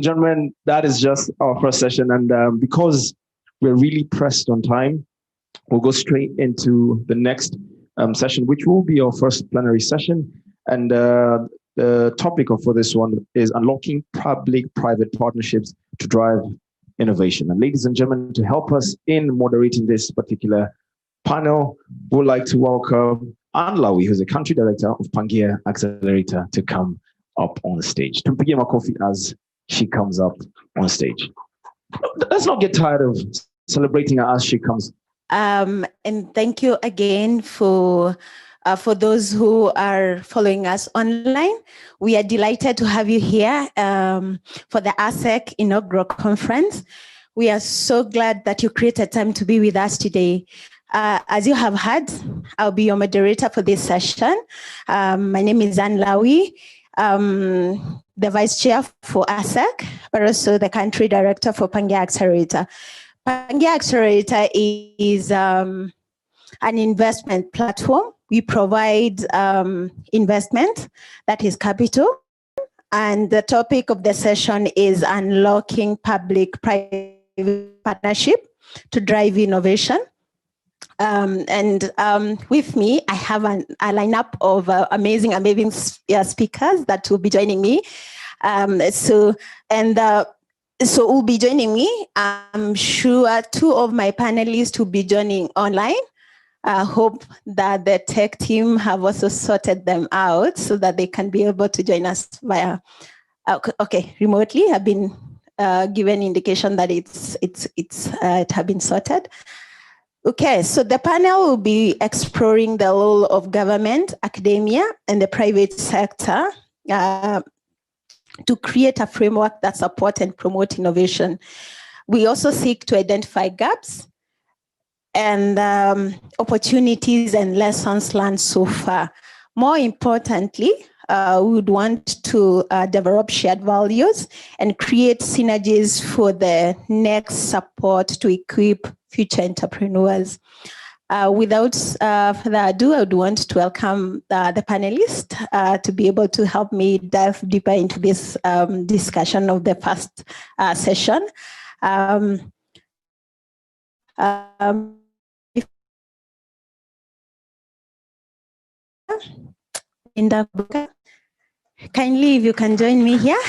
gentlemen, that is just our first session. And because we're really pressed on time, we'll go straight into the next session, which will be our first plenary session. And the topic for this one is unlocking public-private partnerships to drive innovation. And ladies and gentlemen, to help us in moderating this particular panel, we'd like to welcome Anne Lawi, who's the country director of Pangaea Accelerator, to come up on the stage. Tumpigie makofi as she comes up on stage. Let's not get tired of celebrating her as she comes. And thank you again for those who are following us online. We are delighted to have you here for the ASSEK inaugural conference. We are so glad that you created time to be with us today. As you have heard, I'll be your moderator for this session. My name is Anne Lawi, the Vice Chair for ASSEK, but also the Country Director for Pangaea Accelerator. Pangaea Accelerator is an investment platform. We provide investment, that is capital. And the topic of the session is unlocking public-private partnership to drive innovation. With me, I have a lineup of amazing speakers that will be joining me. So will be joining me. I'm sure two of my panelists will be joining online. I hope that the tech team have also sorted them out so that they can be able to join us via, remotely. I've been given indication that it have been sorted. Okay, so the panel will be exploring the role of government, academia, and the private sector to create a framework that supports and promotes innovation. We also seek to identify gaps and opportunities and lessons learned so far. More importantly, we would want to develop shared values and create synergies for the next support to equip future entrepreneurs. Without further ado, I would want to welcome the panelists to be able to help me dive deeper into this discussion of the first session. Linda Booker, kindly if you can join me here.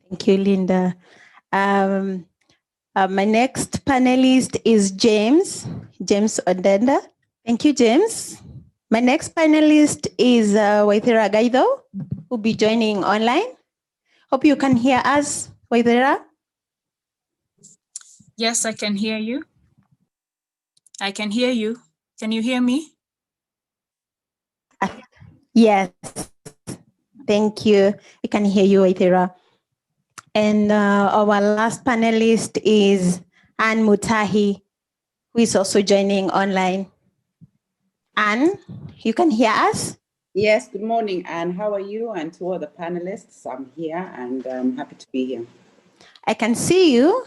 Thank you, Linda. My next panelist is James Odenda. Thank you, James. My next panelist is Waithera Gaido, who will be joining online. Hope you can hear us, Waithera. Yes, I can hear you. I can hear you. Can you hear me? Yes. Thank you. I can hear you, Waithera. And our last panelist is Anne Mutahi, who is also joining online. Anne, you can hear us? Yes, good morning, Anne. How are you? And to all the panelists, I'm here and I'm happy to be here. I can see you.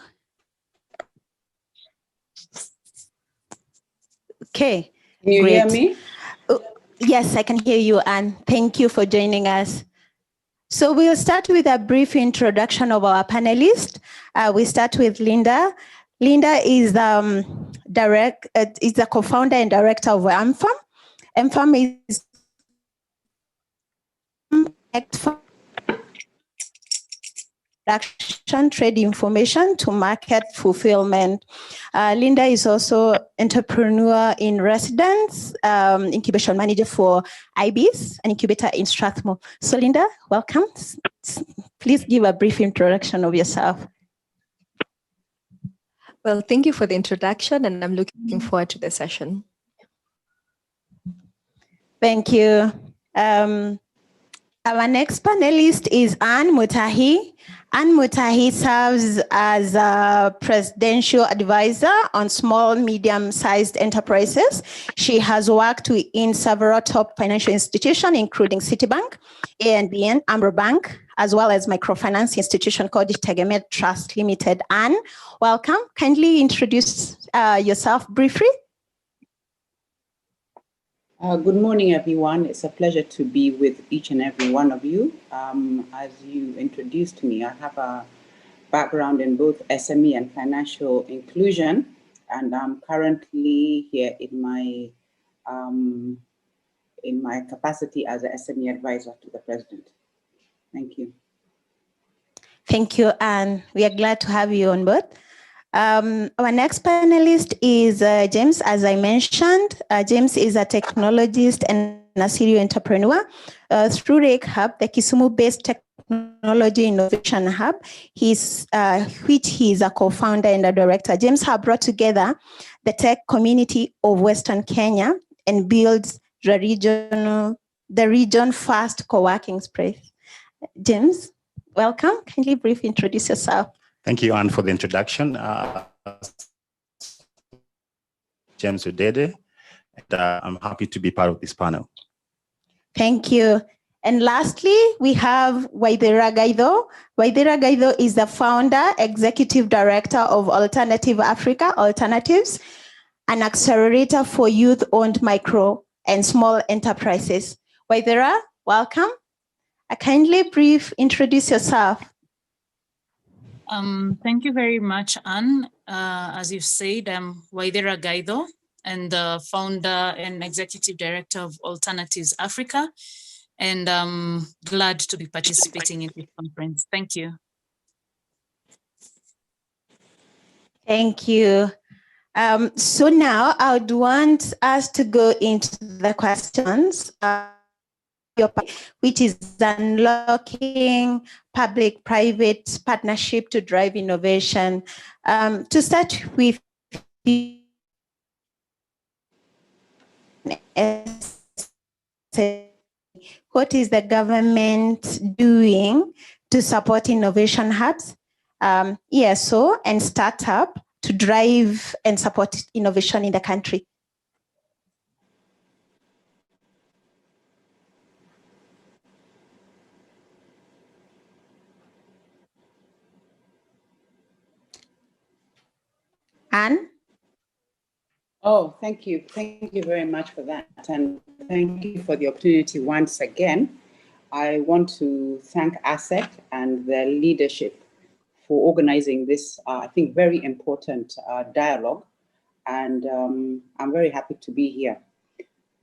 Okay. Can you hear me? Yes, I can hear you, Anne. Thank you for joining us. So we'll start with a brief introduction of our panelists. We start with Linda. Linda is the co-founder and director of AMFAM. AMFAM is production, trade information to market fulfillment. Linda is also entrepreneur in residence, incubation manager for IBIS, an incubator in Strathmore. So Linda, welcome. Please give a brief introduction of yourself. Well, thank you for the introduction, and I'm looking forward to the session. Thank you. Our next panelist is Anne Mutahi. Anne Mutahi serves as a presidential advisor on small, medium-sized enterprises. She has worked in several top financial institutions, including Citibank, ANBN, Amber Bank, as well as microfinance institution called Tegemet Trust Limited. Anne, welcome. Kindly introduce yourself briefly. Good morning, everyone. It's a pleasure to be with each and every one of you. As you introduced me, I have a background in both SME and financial inclusion, and I'm currently here in my capacity as an SME advisor to the President. Thank you. Thank you, Anne. We are glad to have you on board. Our next panelist is James. As I mentioned, James is a technologist and a serial entrepreneur. Through REC Hub, the Kisumu-based technology innovation hub, which he is a co-founder and a director. James has brought together the tech community of Western Kenya and builds the region-first co-working space. James, welcome. Kindly briefly introduce yourself. Thank you, Anne, for the introduction. James Udede, and I'm happy to be part of this panel. Thank you. And lastly, we have Waithera Gaido. Waithera Gaido is the founder, executive director of Alternative Africa, Alternatives, an accelerator for youth-owned micro and small enterprises. Waithera, welcome. Kindly introduce yourself. Thank you very much, Anne. As you've said, I'm Waithera Gaido, and the founder and executive director of Alternatives Africa, and I'm glad to be participating in this conference. Thank you. Thank you. So now I would want us to go into the questions, which is unlocking public-private partnership to drive innovation. To start with, what is the government doing to support innovation hubs, ESO, and startup to drive and support innovation in the country? Anne? Oh, thank you. Thank you very much for that. And thank you for the opportunity once again. I want to thank ASSEK and their leadership for organizing this, I think, very important dialogue. And I'm very happy to be here.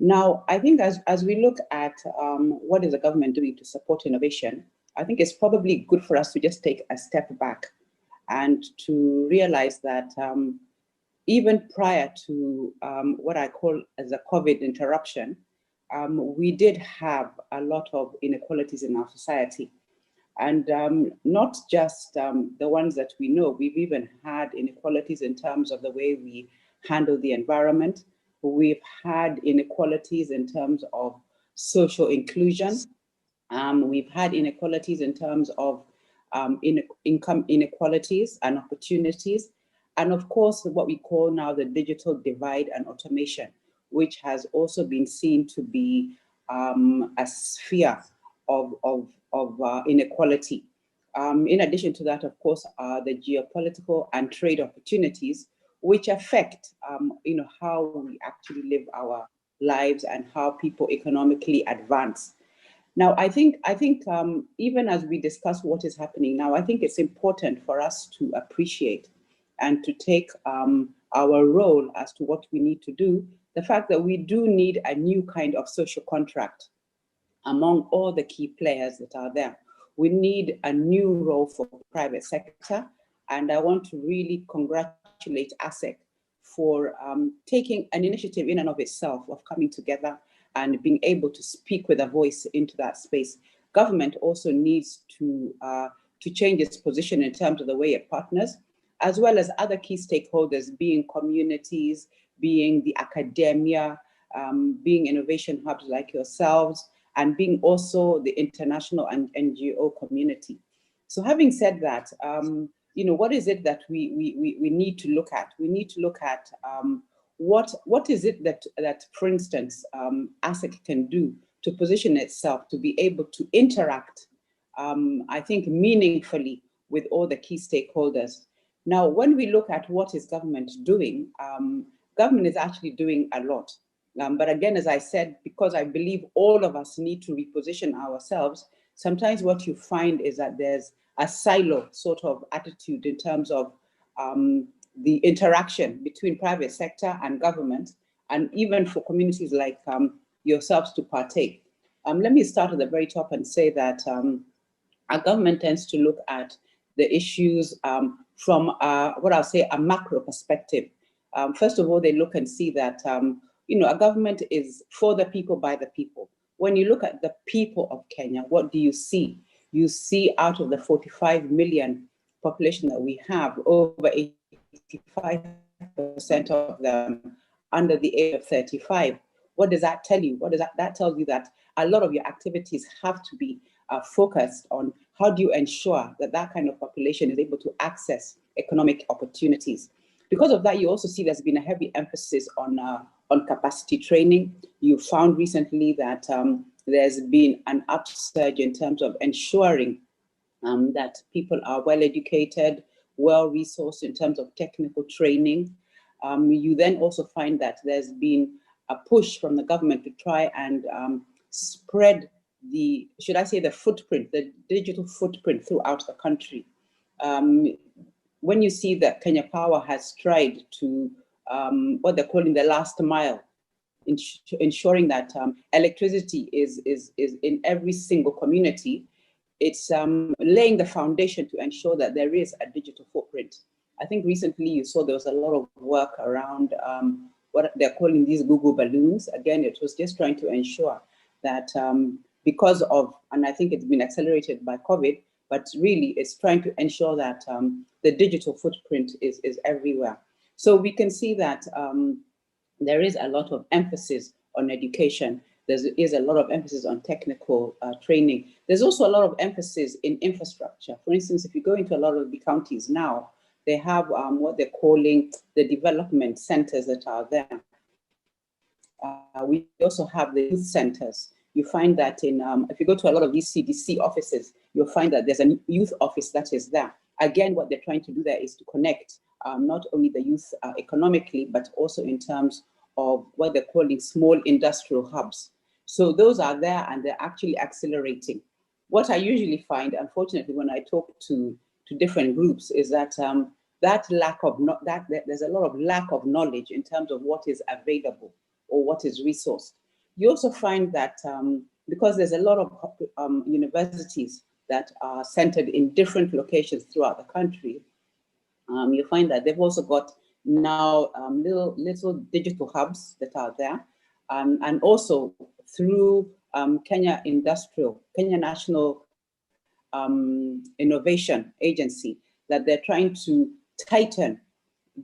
Now, I think as we look at what is the government doing to support innovation, I think it's probably good for us to just take a step back and to realize that even prior to what I call as a COVID interruption, we did have a lot of inequalities in our society. And not just the ones that we know, we've even had inequalities in terms of the way we handle the environment. We've had inequalities in terms of social inclusion. We've had inequalities in terms of income inequalities and opportunities. And of course, what we call now the digital divide and automation, which has also been seen to be a sphere of inequality. In addition to that, of course, the geopolitical and trade opportunities, which affect how we actually live our lives and how people economically advance. Now, I think even as we discuss what is happening now, I think it's important for us to appreciate and to take our role as to what we need to do, the fact that we do need a new kind of social contract among all the key players that are there. We need a new role for private sector, and I want to really congratulate ASSEK for taking an initiative in and of itself of coming together and being able to speak with a voice into that space. Government also needs to change its position in terms of the way it partners, as well as other key stakeholders, being communities, being the academia, being innovation hubs like yourselves, and being also the international and NGO community. So having said that, what is it that we need to look at? We need to look at what is it that for instance, ASSEK can do to position itself to be able to interact I think, meaningfully with all the key stakeholders. Now, when we look at what is government doing, government is actually doing a lot. But again, as I said, because I believe all of us need to reposition ourselves, sometimes what you find is that there's a silo sort of attitude in terms of the interaction between private sector and government, and even for communities like yourselves to partake. Let me start at the very top and say that our government tends to look at the issues from what I'll say a macro perspective. First of all, they look and see that a government is for the people, by the people. When you look at the people of Kenya, what do you see? You see out of the 45 million population that we have, over 85% of them under the age of 35. What does that tell you? What does that tells you that a lot of your activities have to be focused on how do you ensure that that kind of population is able to access economic opportunities. Because of that, you also see there's been a heavy emphasis on capacity training. You found recently that there's been an upsurge in terms of ensuring that people are well educated, well resourced in terms of technical training. You then also find that there's been a push from the government to try and spread the, should I say, the footprint, the digital footprint throughout the country. When you see that Kenya Power has tried to, what they're calling the last mile, ensuring that electricity is in every single community, it's laying the foundation to ensure that there is a digital footprint. I think recently you saw there was a lot of work around what they're calling these Google balloons. Again, it was just trying to ensure that because of, and I think it's been accelerated by COVID, but really it's trying to ensure that the digital footprint is everywhere. So we can see that there is a lot of emphasis on education. There is a lot of emphasis on technical training. There's also a lot of emphasis in infrastructure. For instance, if you go into a lot of the counties now, they have what they're calling the development centers that are there. We also have the youth centers. You find that in, if you go to a lot of these CDC offices, you'll find that there's a youth office that is there. Again, what they're trying to do there is to connect not only the youth economically, but also in terms of what they're calling small industrial hubs. So those are there and they're actually accelerating. What I usually find, unfortunately, when I talk to different groups is that there's a lot of lack of knowledge in terms of what is available or what is resourced. You also find that because there's a lot of universities that are centered in different locations throughout the country, you find that they've also got now little digital hubs that are there, and also through Kenya National Innovation Agency, that they're trying to tighten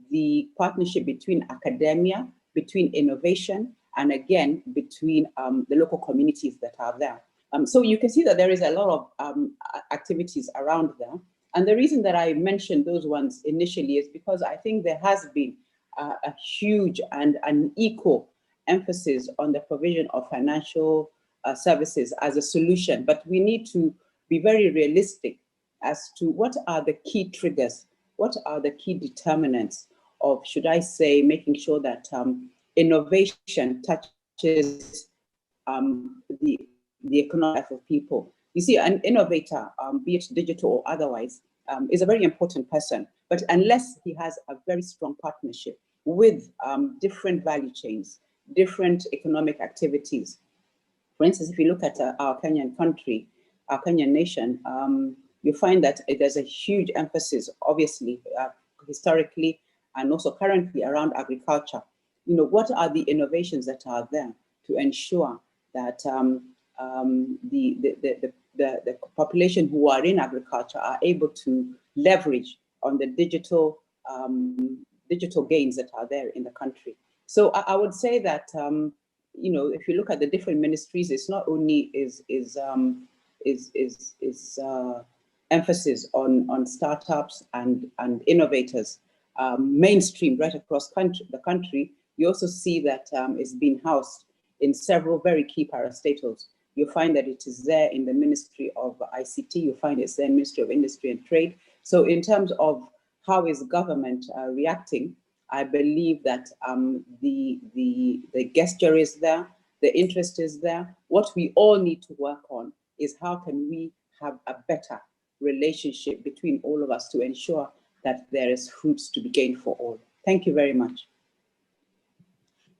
the partnership between academia, between innovation, and again, between the local communities that are there. So you can see that there is a lot of activities around there. And the reason that I mentioned those ones initially is because I think there has been a huge and an equal emphasis on the provision of financial services as a solution. But we need to be very realistic as to what are the key triggers, what are the key determinants of, should I say, making sure that innovation touches the economic life of people. You see, an innovator, be it digital or otherwise, is a very important person. But unless he has a very strong partnership with different value chains, different economic activities. For instance, if you look at our Kenyan country, our Kenyan nation, you find that there's a huge emphasis, obviously, historically, and also currently around agriculture. You know, what are the innovations that are there to ensure that the population who are in agriculture are able to leverage on the digital gains that are there in the country. So I would say that you know, if you look at the different ministries, it's not only is emphasis on startups and innovators mainstream right across the country. You also see that it's been housed in several very key parastatals. You find that it is there in the Ministry of ICT. You find it's there in Ministry of Industry and Trade. So in terms of how is government reacting, I believe that the gesture is there, the interest is there. What we all need to work on is how can we have a better relationship between all of us to ensure that there is fruits to be gained for all. Thank you very much.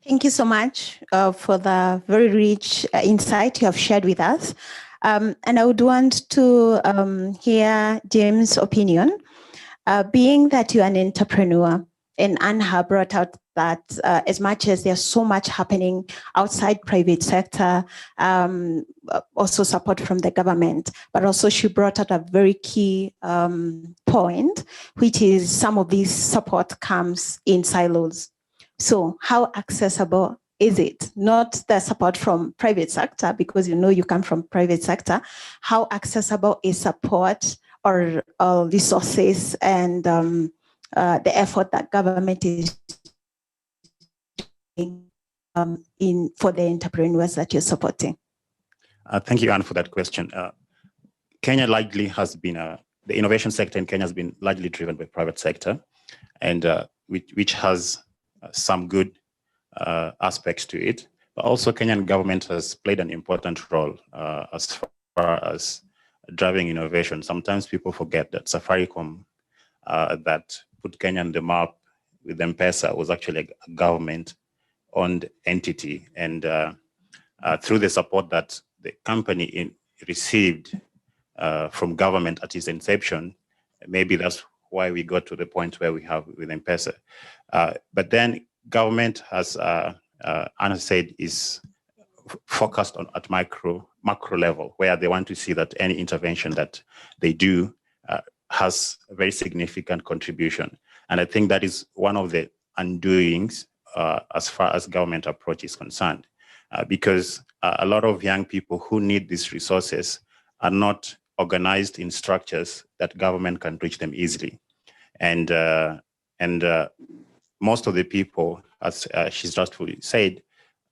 Thank you so much for the very rich insight you have shared with us. And I would want to hear James' opinion. Being that you're an entrepreneur, and Anha brought out that as much as there's so much happening outside private sector, also support from the government, but also she brought out a very key point, which is some of this support comes in silos. So how accessible is it? Not the support from private sector, because you know you come from private sector. How accessible is support or resources and the effort that government is doing for the entrepreneurs that you're supporting? Thank you, Anne, for that question. Kenya largely has been, the innovation sector in Kenya has been largely driven by private sector, and which has some good aspects to it. But also Kenyan government has played an important role as far as driving innovation. Sometimes people forget that Safaricom that put Kenya on the map with M-Pesa was actually a government-owned entity. And through the support that the company received from government at its inception, maybe that's why we got to the point where we have with M-Pesa. But then government has, Anna said, is focused on at macro level, where they want to see that any intervention that they do has a very significant contribution. And I think that is one of the undoings as far as government approach is concerned, because a lot of young people who need these resources are not organized in structures that government can reach them easily. And most of the people, as she's justly said,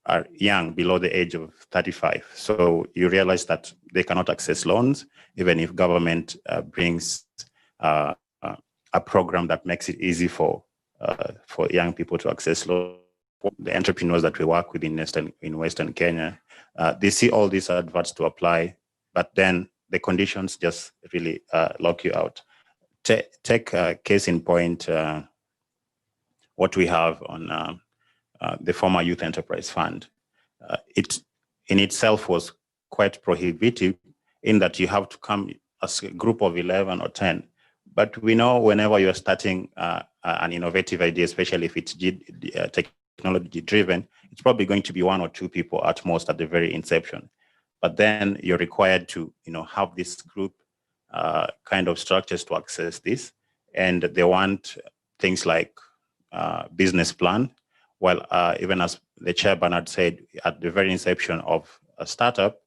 are young, below the age of 35. So you realize that they cannot access loans, even if government brings a program that makes it easy for young people to access loans. The entrepreneurs that we work with in Western Kenya, they see all these adverts to apply, but then the conditions just really lock you out. Take a case in point, what we have on the former Youth Enterprise Fund. It in itself was quite prohibitive in that you have to come as a group of 11 or 10. But we know whenever you're starting an innovative idea, especially if it's technology driven, it's probably going to be 1 or 2 people at most at the very inception. But then you're required to, have this group kind of structures to access this. And they want things like business plan. Well, even as the chair Bernard said, at the very inception of a startup,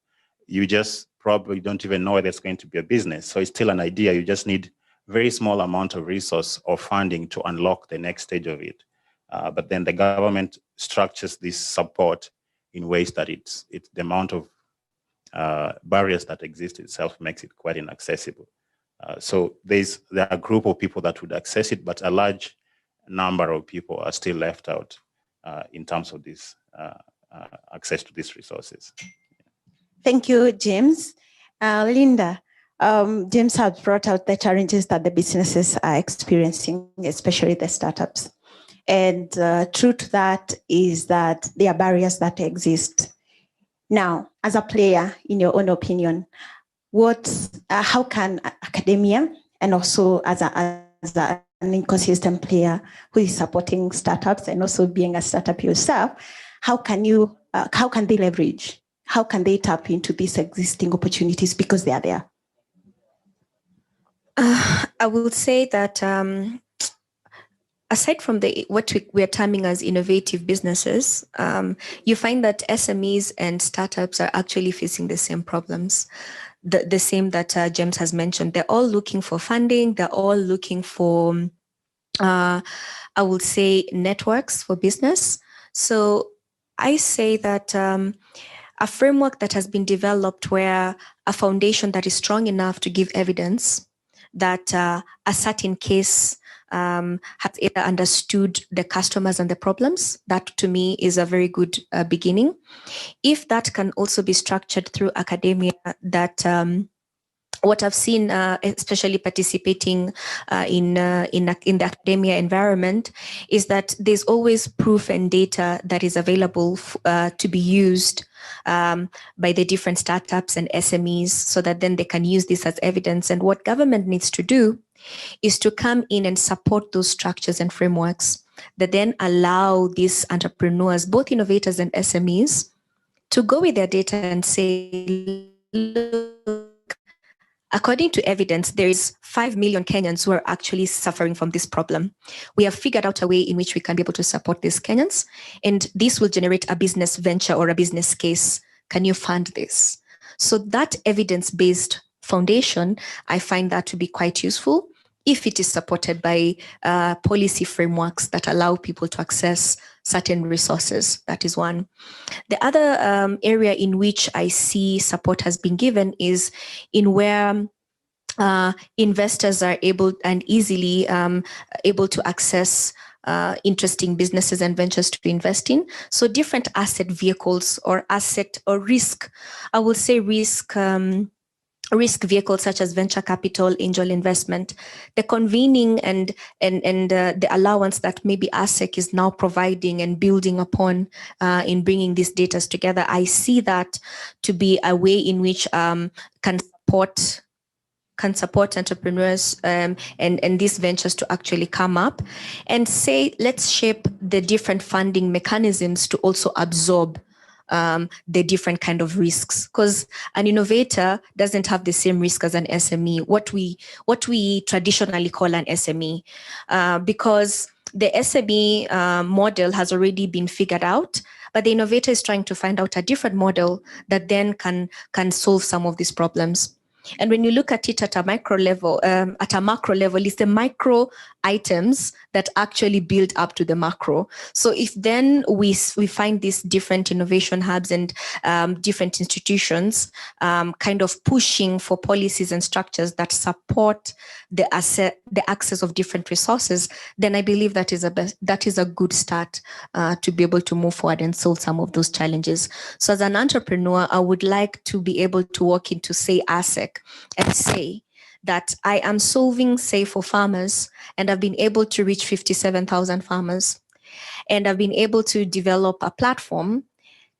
you just probably don't even know whether it's going to be a business. So it's still an idea. You just need very small amount of resource or funding to unlock the next stage of it. But then the government structures this support in ways that it's the amount of barriers that exist itself makes it quite inaccessible. So there are a group of people that would access it, but a large number of people are still left out in terms of this access to these resources. Thank you, James. Linda, James has brought out the challenges that the businesses are experiencing, especially the startups. And true to that is that there are barriers that exist. Now, as a player, in your own opinion, how can academia and also as an ecosystem player who is supporting startups and also being a startup yourself, how can they leverage? How can they tap into these existing opportunities because they are there? I will say that aside from what we are terming as innovative businesses, you find that SMEs and startups are actually facing the same problems, the same that James has mentioned. They're all looking for funding. They're all looking for, I would say, networks for business. So I say that a framework that has been developed where a foundation that is strong enough to give evidence that a certain case has either understood the customers and the problems. That to me is a very good beginning. If that can also be structured through academia, that what I've seen, especially participating in the academia environment, is that there's always proof and data that is available to be used by the different startups and SMEs, so that then they can use this as evidence. And what government needs to do is to come in and support those structures and frameworks that then allow these entrepreneurs, both innovators and SMEs, to go with their data and say, look, according to evidence, there is 5 million Kenyans who are actually suffering from this problem. We have figured out a way in which we can be able to support these Kenyans, and this will generate a business venture or a business case. Can you fund this? So that evidence-based foundation, I find that to be quite useful if it is supported by policy frameworks that allow people to access certain resources. That is one. The other area in which I see support has been given is in where investors are able and easily able to access interesting businesses and ventures to invest in. So different asset vehicles or asset or risk, I will say risk vehicles such as venture capital, angel investment, the convening and the allowance that maybe ASSEK is now providing and building upon in bringing these data together. I see that to be a way in which can support entrepreneurs and these ventures to actually come up and say, let's shape the different funding mechanisms to also absorb the different kind of risks, because an innovator doesn't have the same risk as an SME, what we traditionally call an SME, because the SME model has already been figured out, but the innovator is trying to find out a different model that then can solve some of these problems. And when you look at it at a micro level, at a macro level, it's the micro items that actually build up to the macro. So if then we find these different innovation hubs and different institutions kind of pushing for policies and structures that support the access of different resources, then I believe that is a good start to be able to move forward and solve some of those challenges. So as an entrepreneur, I would like to be able to walk into, say, ASSEK and say that I am solving, say, for farmers, and I've been able to reach 57,000 farmers, and I've been able to develop a platform.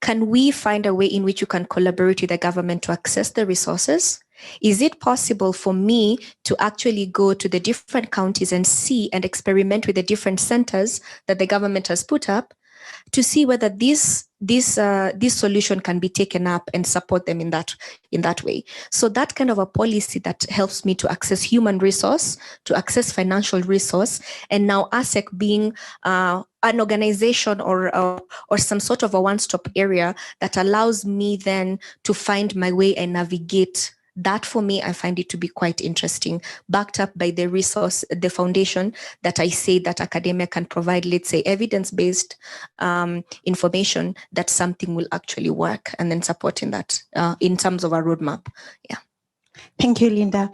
Can we find a way in which you can collaborate with the government to access the resources? Is it possible for me to actually go to the different counties and see and experiment with the different centers that the government has put up to see whether this solution can be taken up and support them in that way? So that kind of a policy that helps me to access human resource, to access financial resource, and now ASSEK being an organization or some sort of a one-stop area that allows me then to find my way and navigate. That for me, I find it to be quite interesting, backed up by the resource, the foundation that I say that academia can provide, let's say, evidence-based information that something will actually work, and then supporting that in terms of a roadmap. Yeah. Thank you, Linda.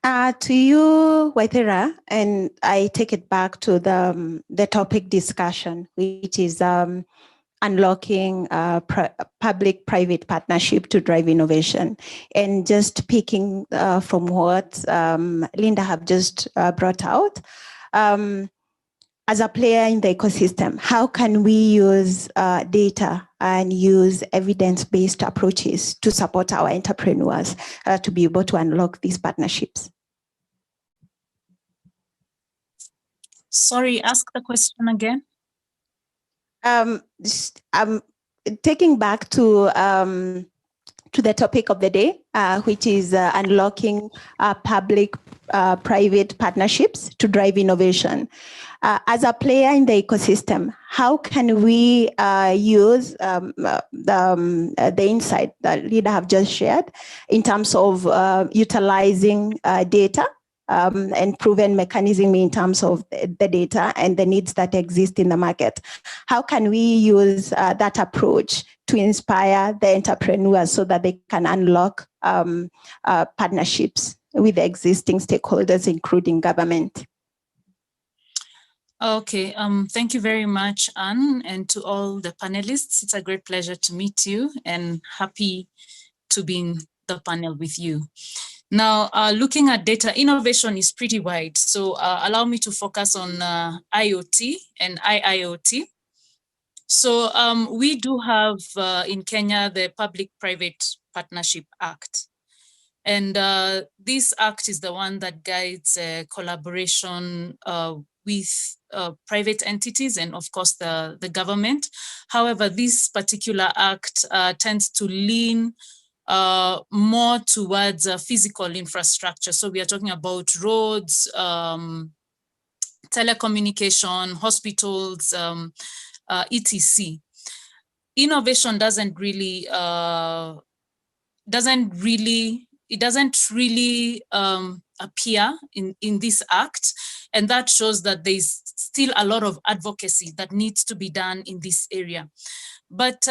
To you, Waithera, and I take it back to the topic discussion, which is unlocking public-private partnership to drive innovation. And just picking from what Linda have just brought out, as a player in the ecosystem, how can we use data and use evidence-based approaches to support our entrepreneurs to be able to unlock these partnerships? Sorry, ask the question again. I'm taking back to the topic of the day, which is unlocking public-private partnerships to drive innovation. As a player in the ecosystem, how can we use the insight that Linda have just shared in terms of utilizing data and proven mechanism in terms of the data and the needs that exist in the market. How can we use that approach to inspire the entrepreneurs so that they can unlock partnerships with the existing stakeholders, including government? Okay, thank you very much, Anne, and to all the panelists. It's a great pleasure to meet you and happy to be in the panel with you. Now, looking at data, innovation is pretty wide. So allow me to focus on IoT and IIoT. So we do have in Kenya the Public-Private Partnership Act. And this act is the one that guides collaboration with private entities and of course the government. However, this particular act tends to lean more towards physical infrastructure. So we are talking about roads, telecommunication, hospitals, etc. Innovation doesn't really appear in this act, and that shows that there's still a lot of advocacy that needs to be done in this area. But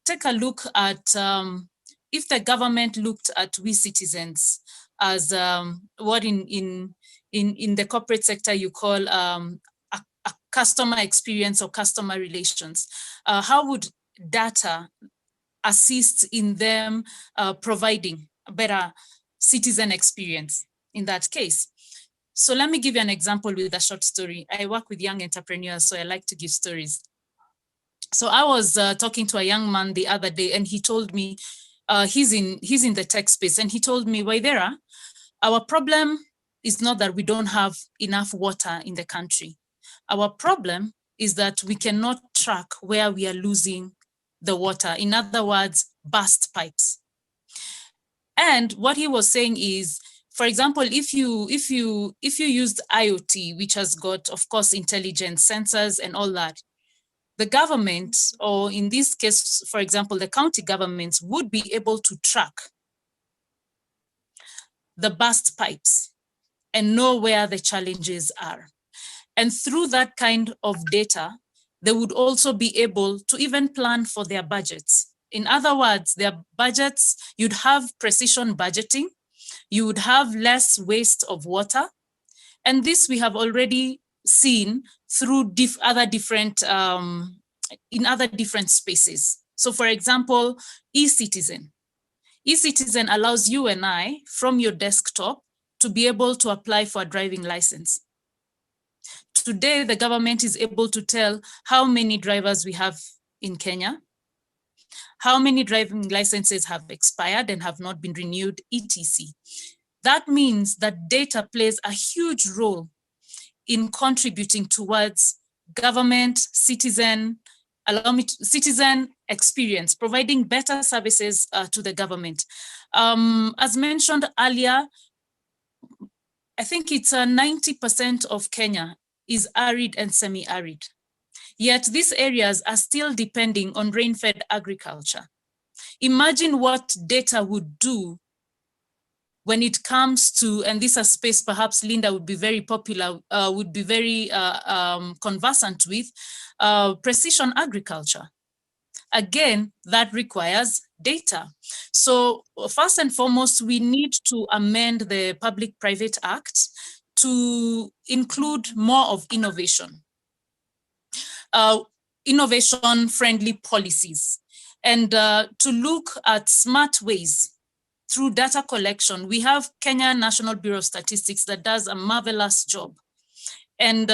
take a look at if the government looked at we citizens as what in the corporate sector you call a customer experience or customer relations. How would data assist in them providing a better citizen experience in that case? So let me give you an example with a short story. I work with young entrepreneurs, so I like to give stories. So I was talking to a young man the other day, and he told me he's in the tech space, and he told me, Waithera, our problem is not that we don't have enough water in the country. Our problem is that we cannot track where we are losing the water. In other words, burst pipes. And what he was saying is, for example, if you used IoT, which has got, of course, intelligent sensors and all that, the government, or in this case, for example, the county governments would be able to track the burst pipes and know where the challenges are. And through that kind of data, they would also be able to even plan for their budgets. In other words, their budgets, you'd have precision budgeting, you would have less waste of water. And this we have already seen through in other different spaces. So for example, e-citizen. E-citizen allows you and I from your desktop to be able to apply for a driving license. Today, the government is able to tell how many drivers we have in Kenya, how many driving licenses have expired and have not been renewed, etc. That means that data plays a huge role in contributing towards government, citizen experience, providing better services to the government. As mentioned earlier, I think it's 90% of Kenya is arid and semi-arid. Yet these areas are still depending on rain-fed agriculture. Imagine what data would do when it comes to, and this is a space perhaps Linda would be very conversant with, precision agriculture. Again, that requires data. So first and foremost, we need to amend the Public-Private Act to include more of innovation, innovation-friendly policies, and to look at smart ways through data collection. We have Kenya National Bureau of Statistics that does a marvelous job, and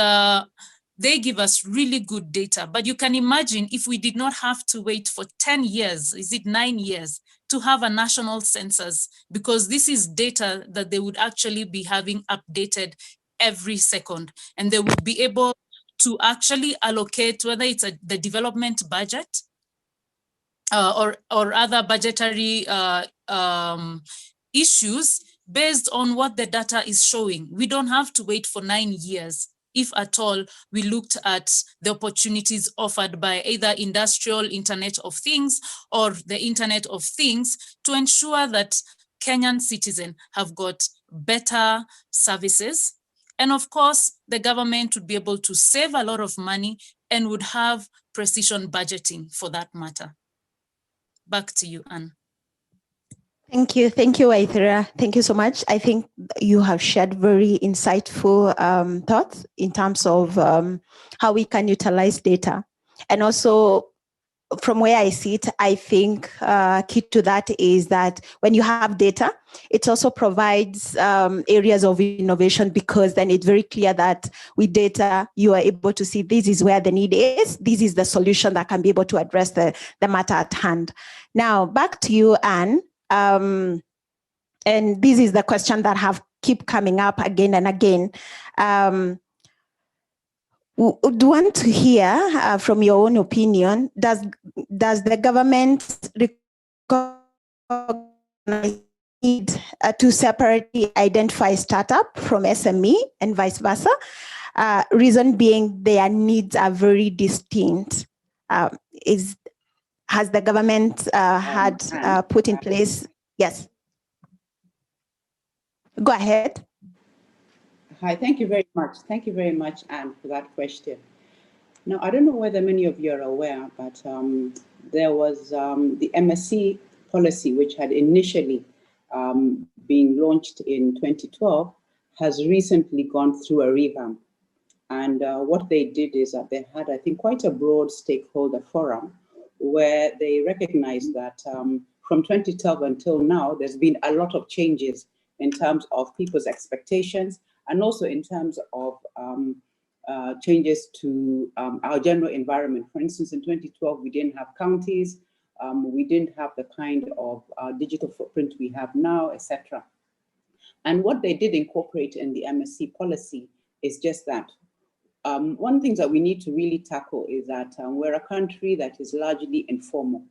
they give us really good data. But you can imagine if we did not have to wait for 10 years, is it 9 years, to have a national census, because this is data that they would actually be having updated every second, and they would be able to actually allocate, whether it's the development budget or other budgetary issues based on what the data is showing. We don't have to wait for 9 years. If at all, we looked at the opportunities offered by either industrial Internet of Things or the Internet of Things to ensure that Kenyan citizens have got better services. And of course, the government would be able to save a lot of money and would have precision budgeting for that matter. Back to you, Anne. Thank you, Waithira. Thank you so much. I think you have shared very insightful thoughts in terms of how we can utilize data. And also, from where I sit, I think key to that is that when you have data, it also provides areas of innovation, because then it's very clear that with data, you are able to see this is where the need is, this is the solution that can be able to address the matter at hand. Now, back to you, Anne. And this is the question that have keep coming up again and again. Would want to hear from your own opinion, does the government recognize need to separately identify startup from SME and vice versa? Reason being their needs are very distinct. Has the government had put in place? Yes. Go ahead. Hi, thank you very much. Thank you very much, Anne, for that question. Now, I don't know whether many of you are aware, but there was the MSc policy, which had initially been launched in 2012, has recently gone through a revamp. And what they did is that they had, I think, quite a broad stakeholder forum where they recognized that from 2012 until now, there's been a lot of changes in terms of people's expectations and also in terms of changes to our general environment. For instance, in 2012, we didn't have counties, we didn't have the kind of digital footprint we have now, etc. And what they did incorporate in the MSc policy is just that. One of the things that we need to really tackle is that we're a country that is largely informal.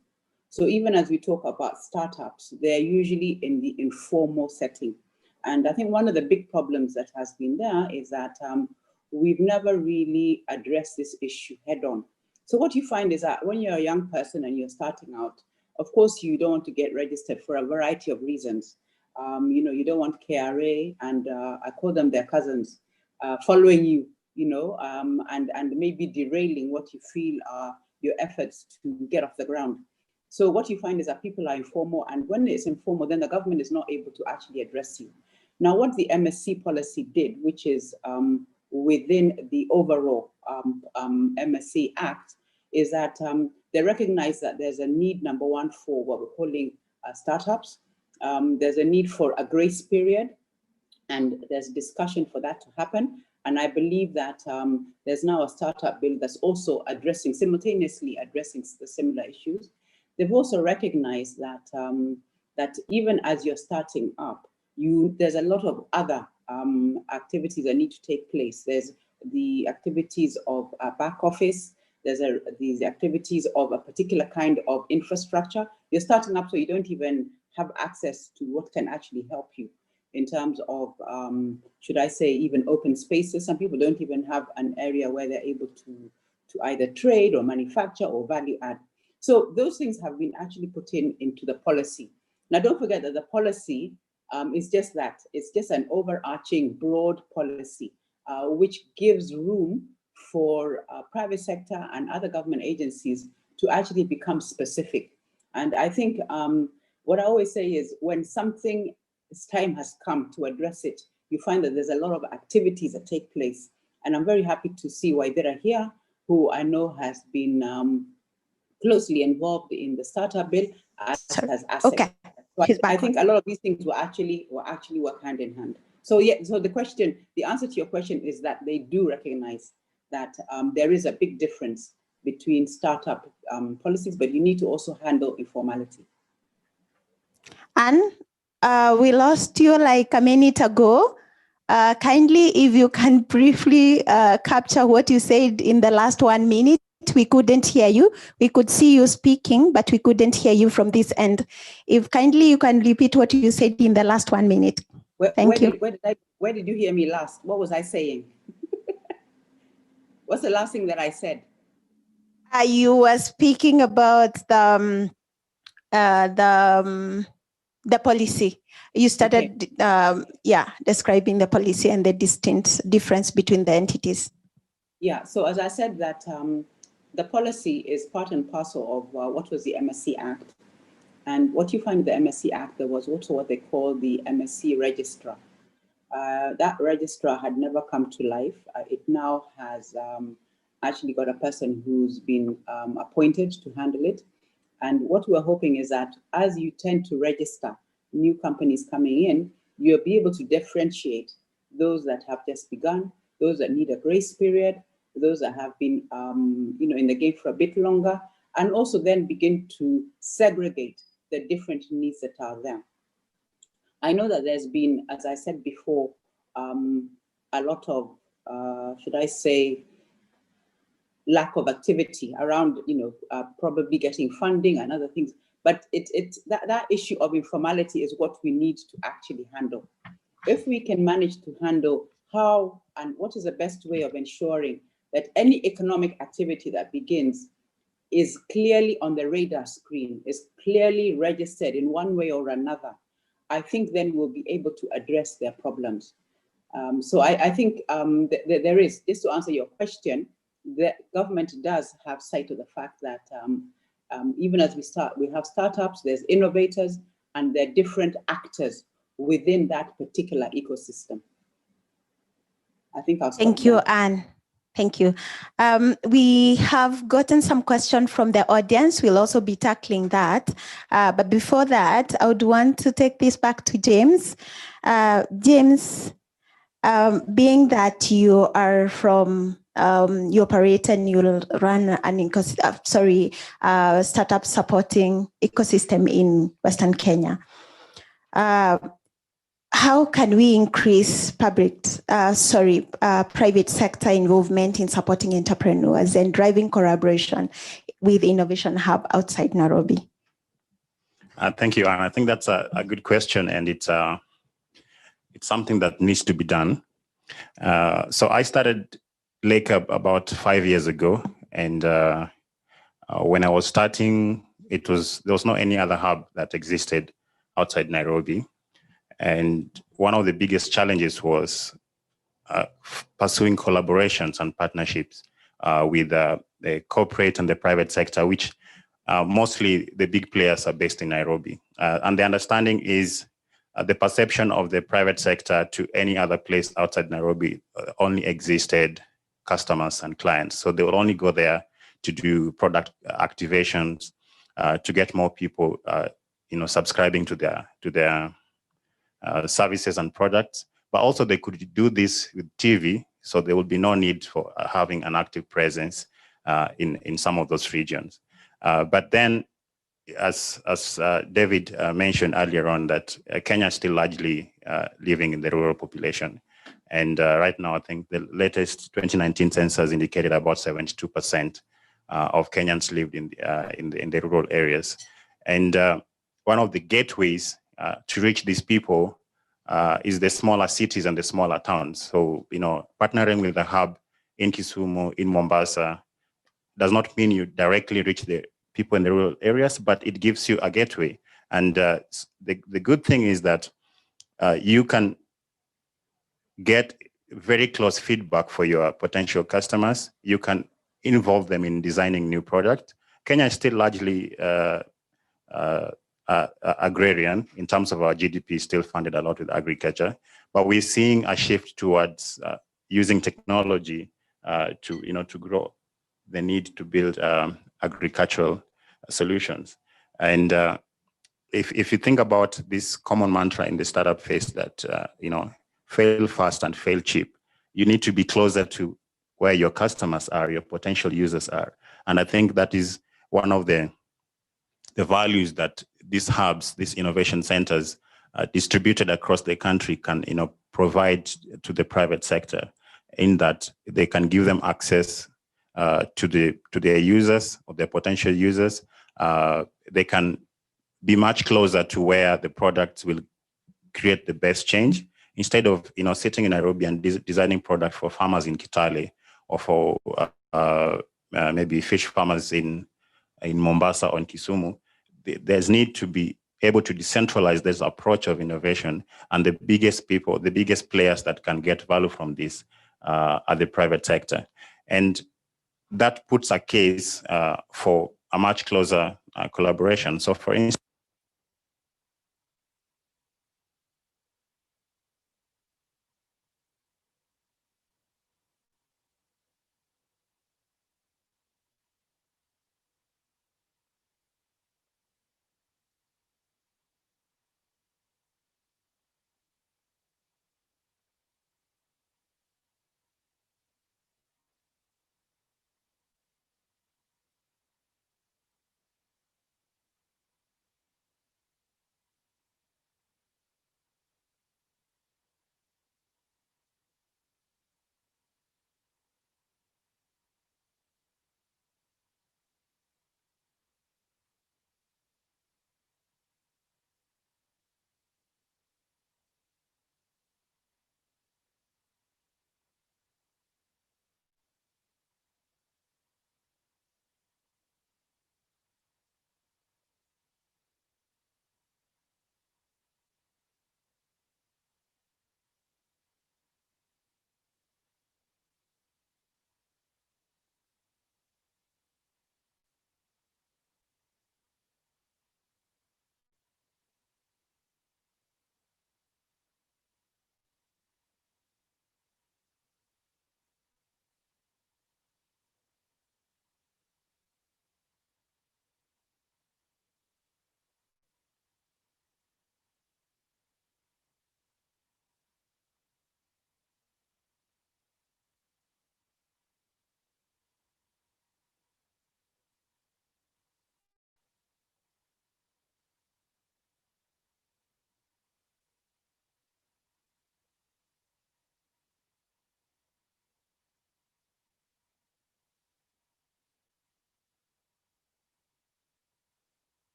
So even as we talk about startups, they're usually in the informal setting. And I think one of the big problems that has been there is that we've never really addressed this issue head on. So what you find is that when you're a young person and you're starting out, of course, you don't want to get registered for a variety of reasons. You know, you don't want KRA, and I call them their cousins, following you, you know, and maybe derailing what you feel are your efforts to get off the ground. So what you find is that people are informal, and when it's informal, then the government is not able to actually address you. Now, what the MSc policy did, which is within the overall MSc Act, is that they recognize that there's a need, number one, for what we're calling startups. There's a need for a grace period, and there's discussion for that to happen. And I believe that there's now a startup bill that's also simultaneously addressing the similar issues. They've also recognized that that even as you're starting up, there's a lot of other activities that need to take place. There's the activities of back office. There's these activities of a particular kind of infrastructure. You're starting up, so you don't even have access to what can actually help you in terms of, should I say, even open spaces. Some people don't even have an area where they're able to either trade or manufacture or value add. So those things have been actually put into the policy. Now, don't forget that the policy is just that. It's just an overarching broad policy, which gives room for private sector and other government agencies to actually become specific. And I think what I always say is when something time has come to address it, you find that there's a lot of activities that take place. And I'm very happy to see Waithira here, who I know has been closely involved in the startup bill, as has ASSEK. Okay. So I think a lot of these things will actually work hand in hand. So yeah, so the answer to your question is that they do recognize that there is a big difference between startup policies, but you need to also handle informality. Anne, we lost you like a minute ago. Kindly, if you can briefly capture what you said in the last 1 minute. We couldn't hear you. We could see you speaking, but we couldn't hear you from this end. If kindly you can repeat what you said in the last 1 minute. Thank you. Where did you hear me last? What was I saying? What's the last thing that I said? You were speaking about the the policy. You started, describing the policy and the distinct difference between the entities. Yeah, so as I said that the policy is part and parcel of what was the MSC Act. And what you find in the MSC Act, there was also what they call the MSC Registrar. That registrar had never come to life. It now has actually got a person who's been appointed to handle it. And what we're hoping is that as you tend to register new companies coming in, you'll be able to differentiate those that have just begun, those that need a grace period, those that have been in the game for a bit longer, and also then begin to segregate the different needs that are there. I know that there's been, as I said before, a lot of, should I say, lack of activity around, probably getting funding and other things. But that issue of informality is what we need to actually handle. If we can manage to handle how and what is the best way of ensuring that any economic activity that begins is clearly on the radar screen, is clearly registered in one way or another, I think then we'll be able to address their problems. So I think there is, just to answer your question, the government does have sight of the fact that even as we have startups, there's innovators, and there are different actors within that particular ecosystem. I think I'll stop. Thank you, Anne. Thank you. We have gotten some questions from the audience. We'll also be tackling that. But before that, I would want to take this back to James. James, being that you are from, you operate and you'll run an startup supporting ecosystem in Western Kenya. How can we increase private sector involvement in supporting entrepreneurs and driving collaboration with Innovation Hub outside Nairobi? Thank you, Anne. I think that's a good question, and it's something that needs to be done. So I started Lake Hub about 5 years ago, and when I was starting, there was no any other hub that existed outside Nairobi. And one of the biggest challenges was pursuing collaborations and partnerships with the corporate and the private sector, which mostly the big players are based in Nairobi. And the understanding is the perception of the private sector to any other place outside Nairobi only existed customers and clients. So they would only go there to do product activations, to get more people, subscribing to their services and products, but also they could do this with TV, so there would be no need for having an active presence in some of those regions. But then, as David mentioned earlier on, that Kenya is still largely living in the rural population. And right now, I think the latest 2019 census indicated about 72% of Kenyans lived in the rural areas. And one of the gateways to reach these people is the smaller cities and the smaller towns. So, partnering with the hub in Kisumu, in Mombasa, does not mean you directly reach the people in the rural areas, but it gives you a gateway. And the good thing is that you can get very close feedback for your potential customers. You can involve them in designing new product. Kenya is still largely agrarian in terms of our GDP, still funded a lot with agriculture, but we're seeing a shift towards using technology to grow the need to build agricultural solutions. And if you think about this common mantra in the startup phase that fail fast and fail cheap, you need to be closer to where your customers are, your potential users are. And I think that is one of the values that these hubs, these innovation centers, distributed across the country can, provide to the private sector, in that they can give them access to their users or their potential users. They can be much closer to where the products will create the best change, instead of sitting in Nairobi and designing product for farmers in Kitale, or for maybe fish farmers in Mombasa or in Kisumu. There's need to be able to decentralize this approach of innovation, and the biggest people, the biggest players that can get value from this are the private sector. And that puts a case for a much closer collaboration. So for instance,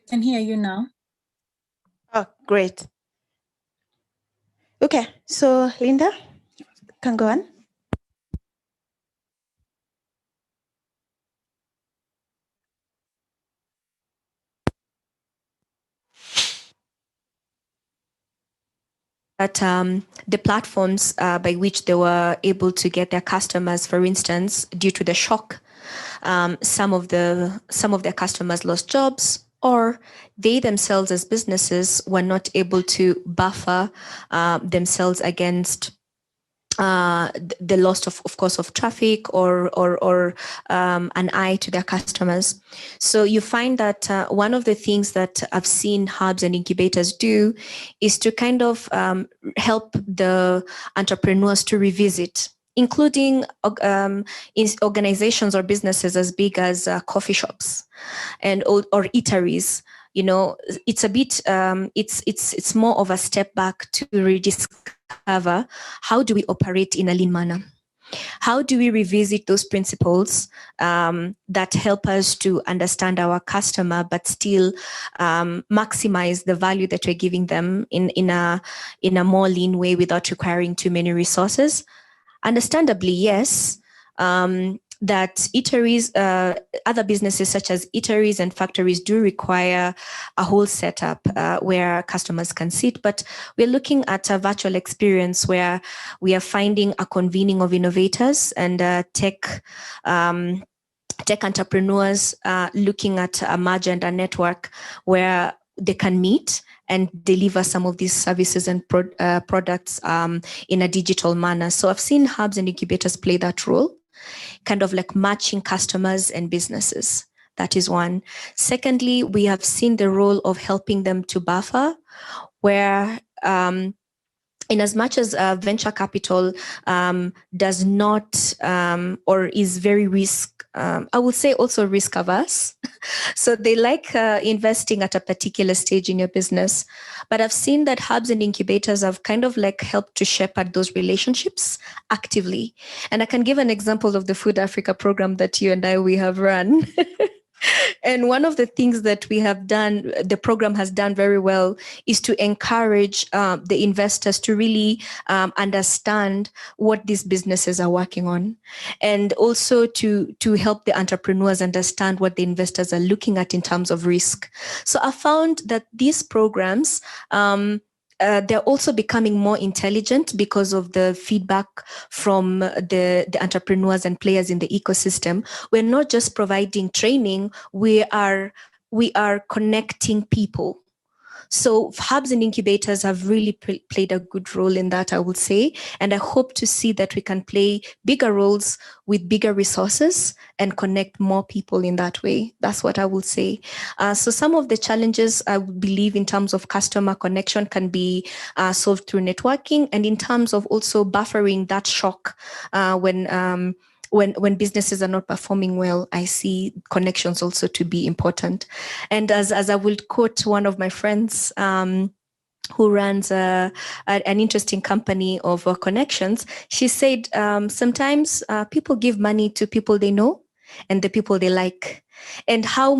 Can hear you now. Oh, great. Okay, so Linda, can go on. That the platforms by which they were able to get their customers, for instance, due to the shock, some of their customers lost jobs, or they themselves as businesses were not able to buffer themselves against the loss of course of traffic or an eye to their customers. So you find that one of the things that I've seen hubs and incubators do is to kind of help the entrepreneurs to revisit, including organizations or businesses as big as coffee shops and or eateries. You know, it's a bit it's more of a step back to rediscover how do we operate in a lean manner. how do we revisit those principles that help us to understand our customer, but still maximize the value that we're giving them in a more lean way without requiring too many resources? Understandably, yes. That eateries, other businesses such as eateries and factories do require a whole setup where customers can sit, but we're looking at a virtual experience where we are finding a convening of innovators and tech entrepreneurs looking at a merge and a network where they can meet and deliver some of these services and products in a digital manner. So I've seen hubs and incubators play that role, kind of like matching customers and businesses. That is one. Secondly, we have seen the role of helping them to buffer, where in as much as venture capital does not or is very I would say also risk averse. So they like investing at a particular stage in your business. But I've seen that hubs and incubators have kind of like helped to shepherd those relationships actively. And I can give an example of the Food Africa program that you and we have run. And one of the things that we have done, the program has done very well, is to encourage the investors to really understand what these businesses are working on, and also to help the entrepreneurs understand what the investors are looking at in terms of risk. So I found that these programs, they're also becoming more intelligent because of the feedback from the entrepreneurs and players in the ecosystem. We're not just providing training, we are connecting people. So hubs and incubators have really played a good role in that, I would say. And I hope to see that we can play bigger roles with bigger resources and connect more people in that way. That's what I would say. So some of the challenges I believe in terms of customer connection can be solved through networking, and in terms of also buffering that shock when businesses are not performing well, I see connections also to be important. And as I will quote one of my friends who runs an interesting company of connections, she said, sometimes people give money to people they know and the people they like. And how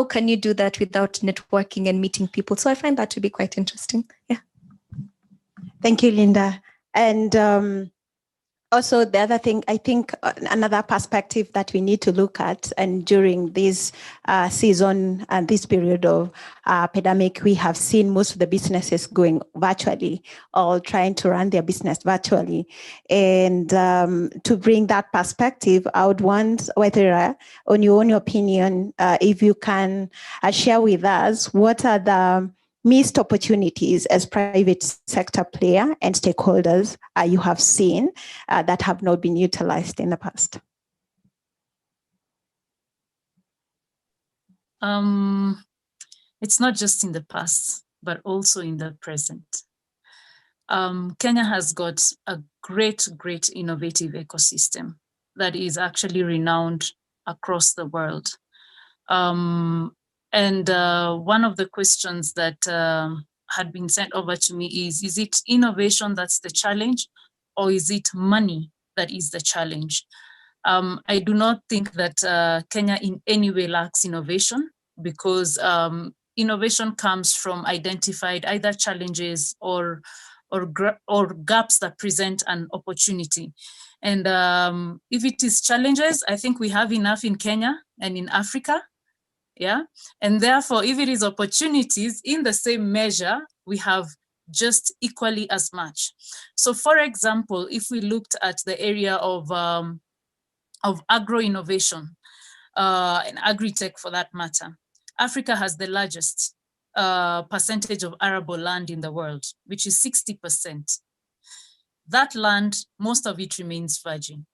can you do that without networking and meeting people? So I find that to be quite interesting. Yeah. Thank you, Linda. And also, the other thing, I think another perspective that we need to look at, and during this season and this period of pandemic, we have seen most of the businesses going virtually or trying to run their business virtually. And to bring that perspective, I would want, whether on your own opinion, if you can share with us, what are the missed opportunities as private sector player and stakeholders you have seen that have not been utilized in the past? It's not just in the past, but also in the present. Kenya has got a great innovative ecosystem that is actually renowned across the world. And one of the questions that had been sent over to me is it innovation that's the challenge, or is it money that is the challenge? I do not think that Kenya in any way lacks innovation, because innovation comes from identified either challenges or gaps that present an opportunity. And if it is challenges, I think we have enough in Kenya and in Africa. Yeah. And therefore, if it is opportunities, in the same measure, we have just equally as much. So for example, if we looked at the area of agro-innovation and agri-tech for that matter, Africa has the largest percentage of arable land in the world, which is 60%. That land, most of it remains virgin.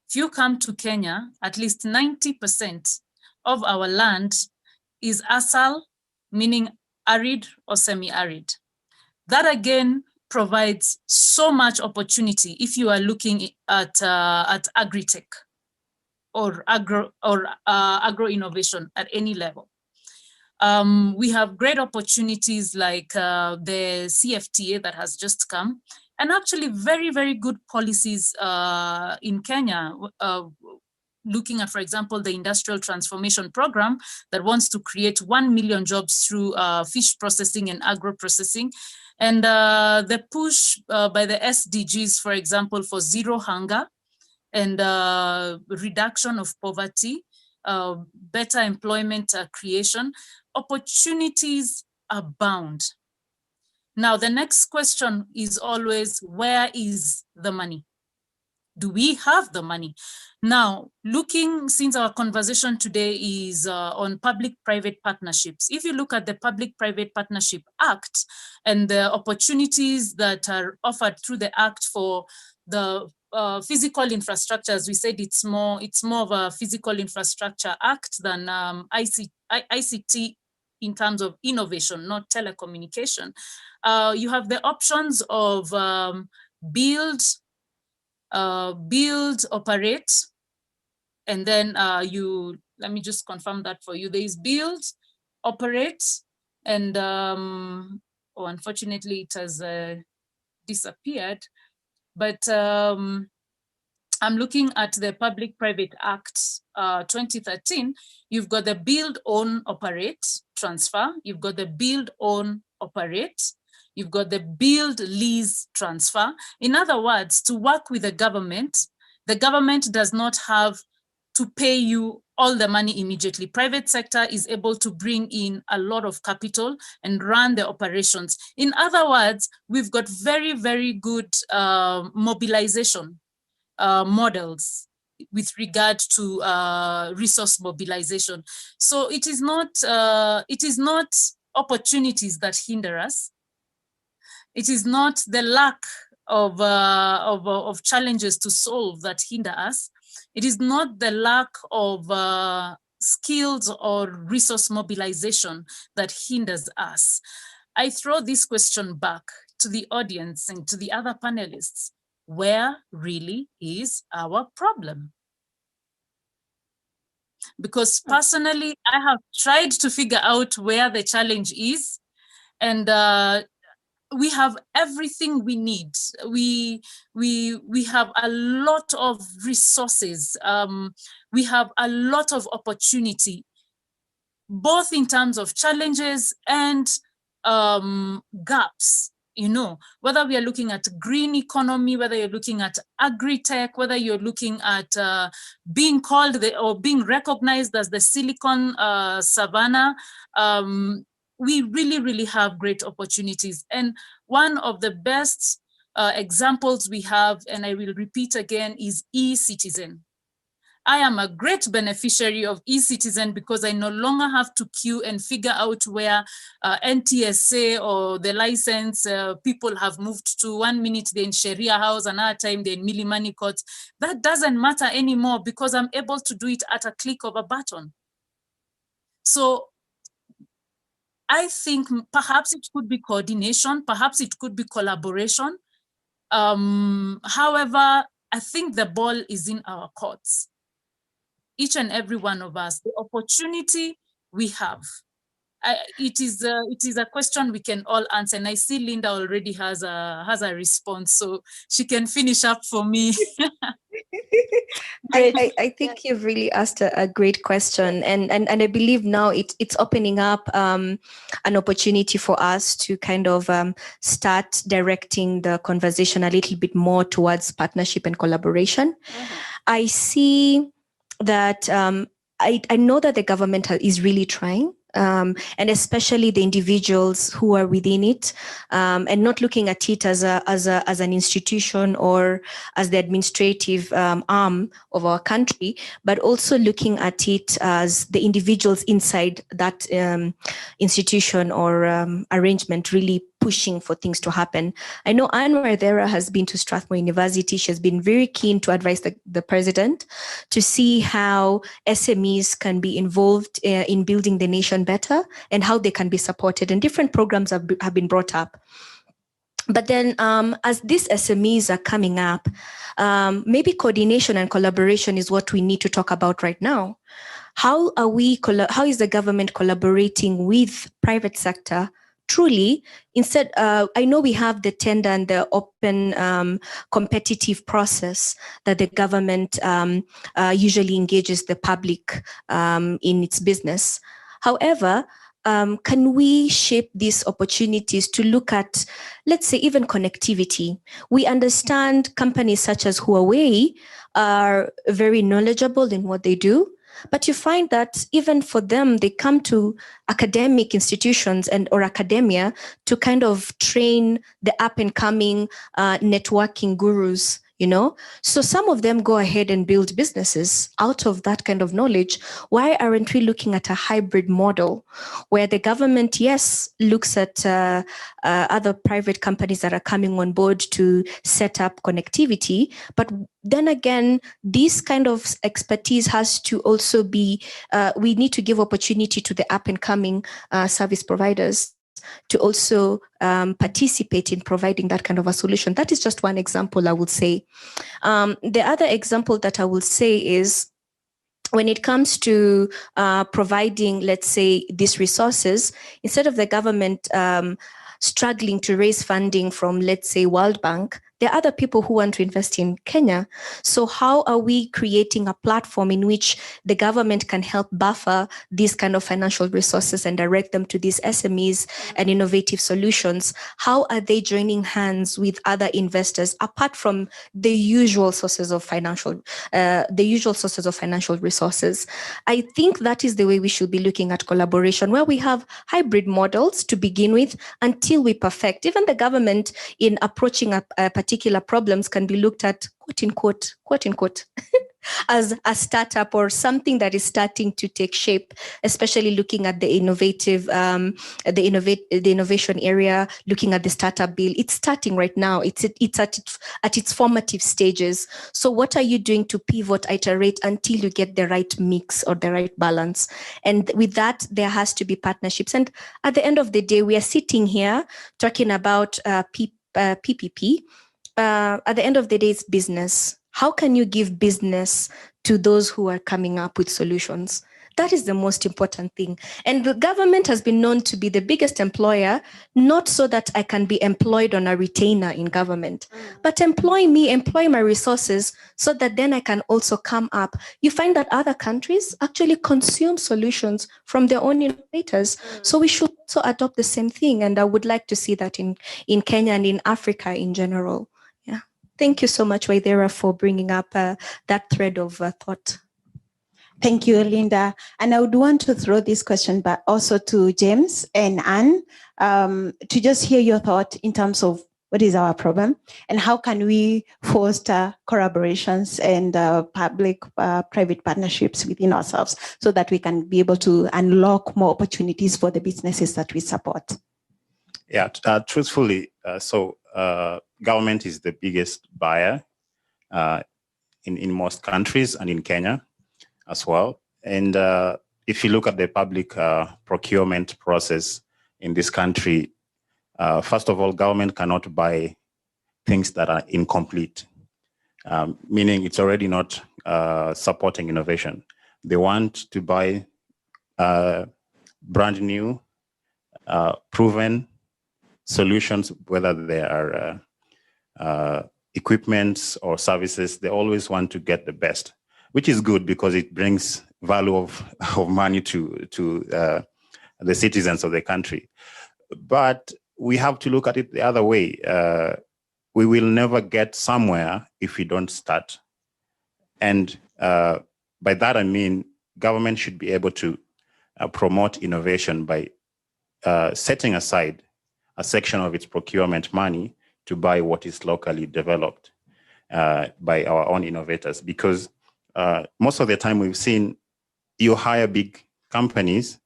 If you come to Kenya, at least 90% of our land is ASSEK, meaning arid or semi-arid. That again provides so much opportunity if you are looking at agri-tech or agro-innovation at any level. We have great opportunities like the CFTA that has just come. and actually very, very good policies in Kenya, looking at, for example, the Industrial Transformation Program that wants to create 1 million jobs through fish processing and agro-processing. And the push by the SDGs, for example, for zero hunger and reduction of poverty, better employment creation, opportunities abound. Now, the next question is always, where is the money? Do we have the money? Now, looking, since our conversation today is on public-private partnerships, if you look at the Public-Private Partnership Act and the opportunities that are offered through the Act for the physical infrastructure, as we said, it's more of a physical infrastructure act than ICT in terms of innovation, not telecommunication. You have the options of build, operate, and then let me just confirm that for you. There is build, operate, and unfortunately it has disappeared, but I'm looking at the Public-Private Act 2013. You've got the build, own, operate, transfer. You've got the build, own, operate. You've got the build, lease, transfer. In other words, to work with the government does not have to pay you all the money immediately. Private sector is able to bring in a lot of capital and run the operations. In other words, we've got very, very good mobilization models with regard to resource mobilization. So it is not opportunities that hinder us. It is not the lack of challenges to solve that hinder us. It is not the lack of skills or resource mobilization that hinders us. I throw this question back to the audience and to the other panelists. Where really is our problem? Because personally, I have tried to figure out where the challenge is, and we have everything we need. We have a lot of resources. We have a lot of opportunity, both in terms of challenges and gaps. You know, whether we are looking at green economy, whether you're looking at agri-tech, whether you're looking at being called or being recognized as the Silicon Savannah, we really, really have great opportunities. And one of the best examples we have, and I will repeat again, is e-citizen. I am a great beneficiary of e-citizen because I no longer have to queue and figure out where NTSA or the license people have moved to. 1 minute they're in Sharia House, another time they're in Milimani Court. That doesn't matter anymore because I'm able to do it at a click of a button. So I think perhaps it could be coordination, perhaps it could be collaboration. However, I think the ball is in our courts. Each and every one of us, the opportunity we have. It is a question we can all answer, and I see Linda already has a response, so she can finish up for me. I think you've really asked a great question, and I believe now it's opening up an opportunity for us to kind of start directing the conversation a little bit more towards partnership and collaboration. I see that I know that the government is really trying. And especially the individuals who are within it, and not looking at it as an institution or as the administrative arm of our country, but also looking at it as the individuals inside that institution or arrangement really pushing for things to happen. I know Anne Wardera has been to Strathmore University. She has been very keen to advise the president to see how SMEs can be involved in building the nation better and how they can be supported. And different programs have been brought up. But then as these SMEs are coming up, maybe coordination and collaboration is what we need to talk about right now. How is the government collaborating with private sector truly, instead, I know we have the tender and the open competitive process that the government usually engages the public in its business. However, can we shape these opportunities to look at, let's say, even connectivity? We understand companies such as Huawei are very knowledgeable in what they do, but you find that even for them, they come to academic institutions or academia to kind of train the up and coming networking gurus, you know? So some of them go ahead and build businesses out of that kind of knowledge. Why aren't we looking at a hybrid model where the government, yes, looks at other private companies that are coming on board to set up connectivity, but then again, this kind of expertise has to also be, we need to give opportunity to the up and coming service providers to also participate in providing that kind of a solution. That is just one example, I would say. The other example that I will say is, when it comes to providing, let's say, these resources, instead of the government struggling to raise funding from, let's say, World Bank, there are other people who want to invest in Kenya. So how are we creating a platform in which the government can help buffer these kind of financial resources and direct them to these SMEs and innovative solutions? How are they joining hands with other investors apart from the usual sources of financial resources? I think that is the way we should be looking at collaboration, where we have hybrid models to begin with until we perfect. Even the government, in approaching a particular problems, can be looked at, quote unquote, as a startup or something that is starting to take shape, especially looking at the innovation area, looking at the startup bill. It's starting right now. It's at its formative stages. So what are you doing to pivot, iterate until you get the right mix or the right balance? And with that, there has to be partnerships. And at the end of the day, we are sitting here talking about PPP. At the end of the day, it's business. How can you give business to those who are coming up with solutions? That is the most important thing. And the government has been known to be the biggest employer, not so that I can be employed on a retainer in government, but employ my resources so that then I can also come up. You find that other countries actually consume solutions from their own innovators. So we should also adopt the same thing. And I would like to see that in Kenya and in Africa in general. Yeah. Thank you so much, Waithera, for bringing up that thread of thought. Thank you, Linda. And I would want to throw this question back also to James and Anne to just hear your thought in terms of what is our problem and how can we foster collaborations and public-private partnerships within ourselves so that we can be able to unlock more opportunities for the businesses that we support. Yeah, truthfully, government is the biggest buyer in most countries and in Kenya as well. And if you look at the public procurement process in this country, first of all, government cannot buy things that are incomplete, meaning it's already not supporting innovation. They want to buy brand new, proven solutions, whether they are equipments or services. They always want to get the best, which is good because it brings value of money to the citizens of the country. But we have to look at it the other way. We will never get somewhere if we don't start. And by that, I mean, government should be able to promote innovation by setting aside a section of its procurement money to buy what is locally developed by our own innovators. Because most of the time we've seen you hire big companies,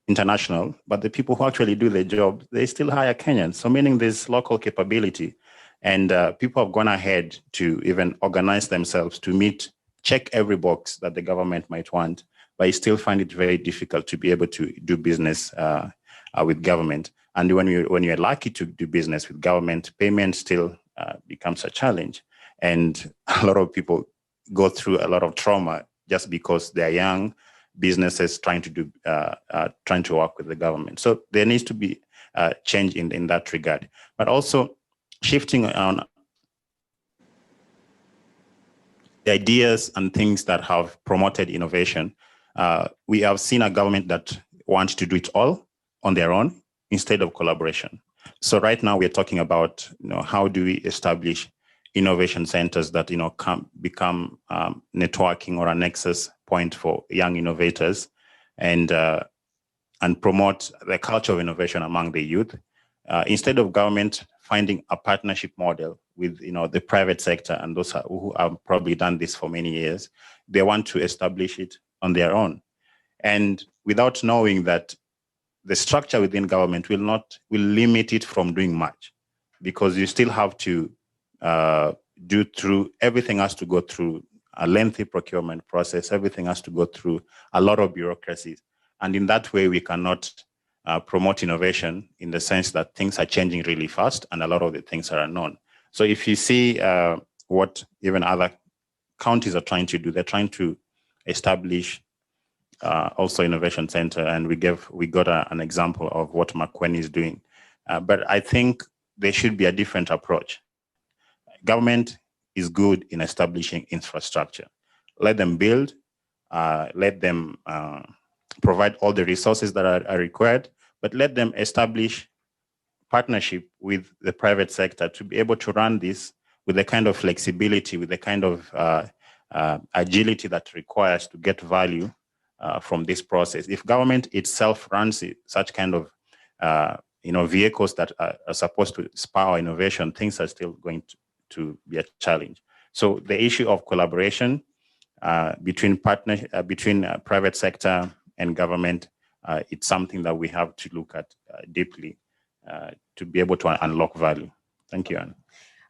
international, but the people who actually do the job, they still hire Kenyans. So meaning there's local capability. And people have gone ahead to even organize themselves to check every box that the government might want, but you still find it very difficult to be able to do business with government. And when you're lucky to do business with government, payment still becomes a challenge. And a lot of people go through a lot of trauma just because they're young businesses trying to work with the government. So there needs to be change in that regard. But also shifting on the ideas and things that have promoted innovation. We have seen a government that wants to do it all on their own instead of collaboration. So right now we're talking about, how do we establish innovation centers that, can become networking or a nexus point for young innovators and promote the culture of innovation among the youth. Instead of government finding a partnership model with the private sector and those who have probably done this for many years, they want to establish it on their own. And without knowing that the structure within government will limit it from doing much, because you still have to everything has to go through a lengthy procurement process. Everything has to go through a lot of bureaucracies. And in that way, we cannot promote innovation in the sense that things are changing really fast and a lot of the things are unknown. So if you see what even other counties are trying to do, they're trying to establish also innovation center, and we got an example of what Makweni is doing. But I think there should be a different approach. Government is good in establishing infrastructure. Let them build, let them provide all the resources that are required, but let them establish partnership with the private sector to be able to run this with the kind of flexibility, with the kind of agility that requires to get value from this process. If government itself runs such kind of vehicles that are supposed to spur innovation, things are still going to be a challenge. So the issue of collaboration between private sector and government, it's something that we have to look at deeply to be able to unlock value. Thank you, Anne.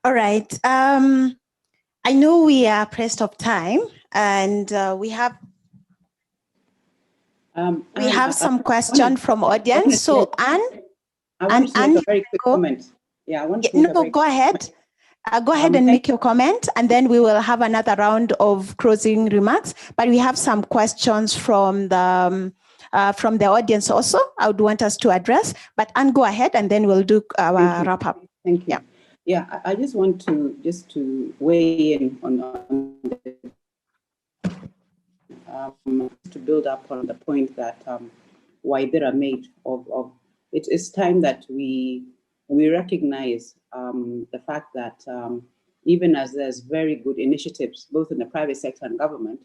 All right. I know we are pressed of time, and we have some question from audience. So Anne, I want to make a very quick comment. Yeah, I want to go ahead. Go ahead and make your comment, and then we will have another round of closing remarks. But we have some questions from the audience also. I would want us to address. But Anne, go ahead, and then we'll do our wrap up. Thank you. Yeah, I just want to weigh in on to build up on the point that Waithera made of it's time that we recognize the fact that even as there's very good initiatives, both in the private sector and government,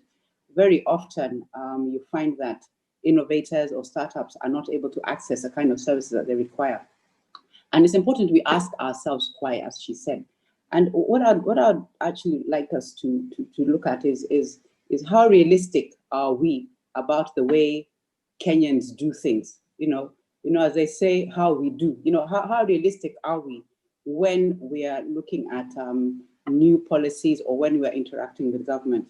very often you find that innovators or startups are not able to access the kind of services that they require. And it's important we ask ourselves why, as she said. And what I'd actually like us to look at is how realistic are we about the way Kenyans do things? As they say, how we do. How realistic are we when we are looking at new policies or when we are interacting with government?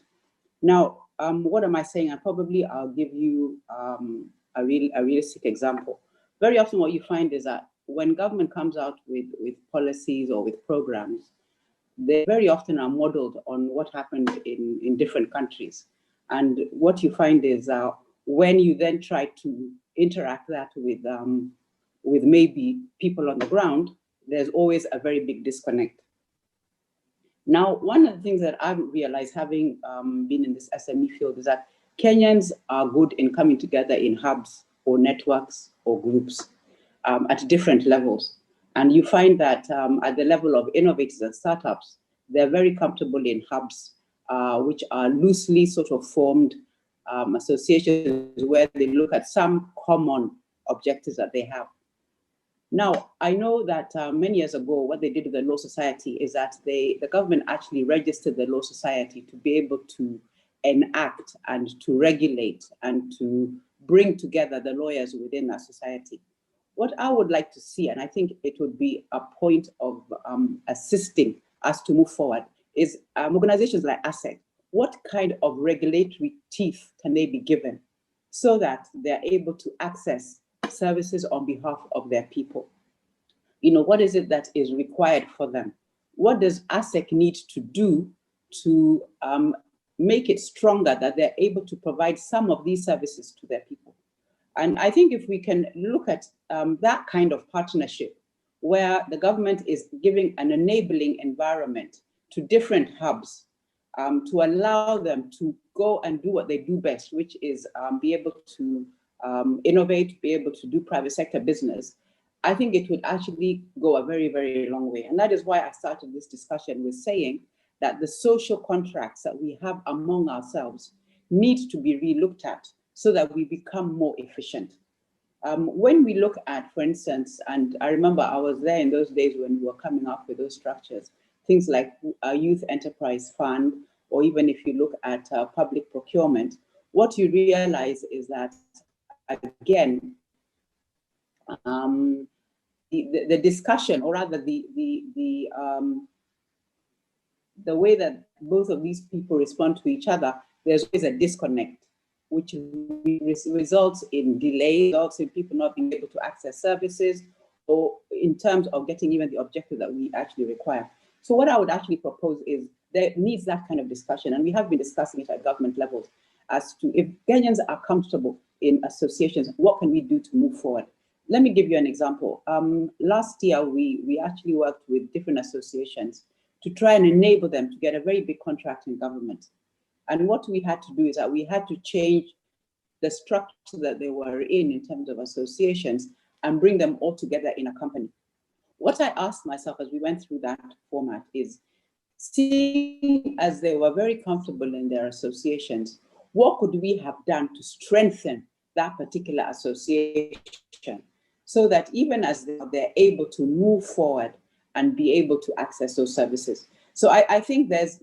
Now, what am I saying? I'll give you a realistic example. Very often what you find is that when government comes out with policies or with programs, they very often are modeled on what happened in different countries. And what you find is when you then try to interact that with maybe people on the ground, there's always a very big disconnect. Now, one of the things that I've realized, having been in this SME field, is that Kenyans are good in coming together in hubs or networks or groups at different levels. And you find that at the level of innovators and startups, they're very comfortable in hubs, which are loosely sort of formed associations where they look at some common objectives that they have. Now, I know that many years ago, what they did with the Law Society is that the government actually registered the Law Society to be able to enact and to regulate and to bring together the lawyers within that society. What I would like to see, and I think it would be a point of assisting us to move forward, is organizations like ASSEK. What kind of regulatory teeth can they be given so that they're able to access services on behalf of their people? What is it that is required for them? What does ASSEK need to do to make it stronger that they're able to provide some of these services to their people? And I think if we can look at that kind of partnership, where the government is giving an enabling environment to different hubs to allow them to go and do what they do best, which is be able to innovate, be able to do private sector business, I think it would actually go a very, very long way. And that is why I started this discussion with saying that the social contracts that we have among ourselves need to be relooked at so that we become more efficient. When we look at, for instance, and I remember I was there in those days when we were coming up with those structures, things like a youth enterprise fund, or even if you look at public procurement, what you realize is that, again, the discussion, or rather the way that both of these people respond to each other, there's always a disconnect, which results in delays, results in people not being able to access services, or in terms of getting even the objective that we actually require. So what I would actually propose is there needs that kind of discussion, and we have been discussing it at government levels, as to if Kenyans are comfortable in associations, what can we do to move forward? Let me give you an example. Last year, we actually worked with different associations to try and enable them to get a very big contract in government. And what we had to do is that we had to change the structure that they were in terms of associations and bring them all together in a company. What I asked myself as we went through that format is, seeing as they were very comfortable in their associations, what could we have done to strengthen that particular association so that even as they're able to move forward and be able to access those services? So I think there's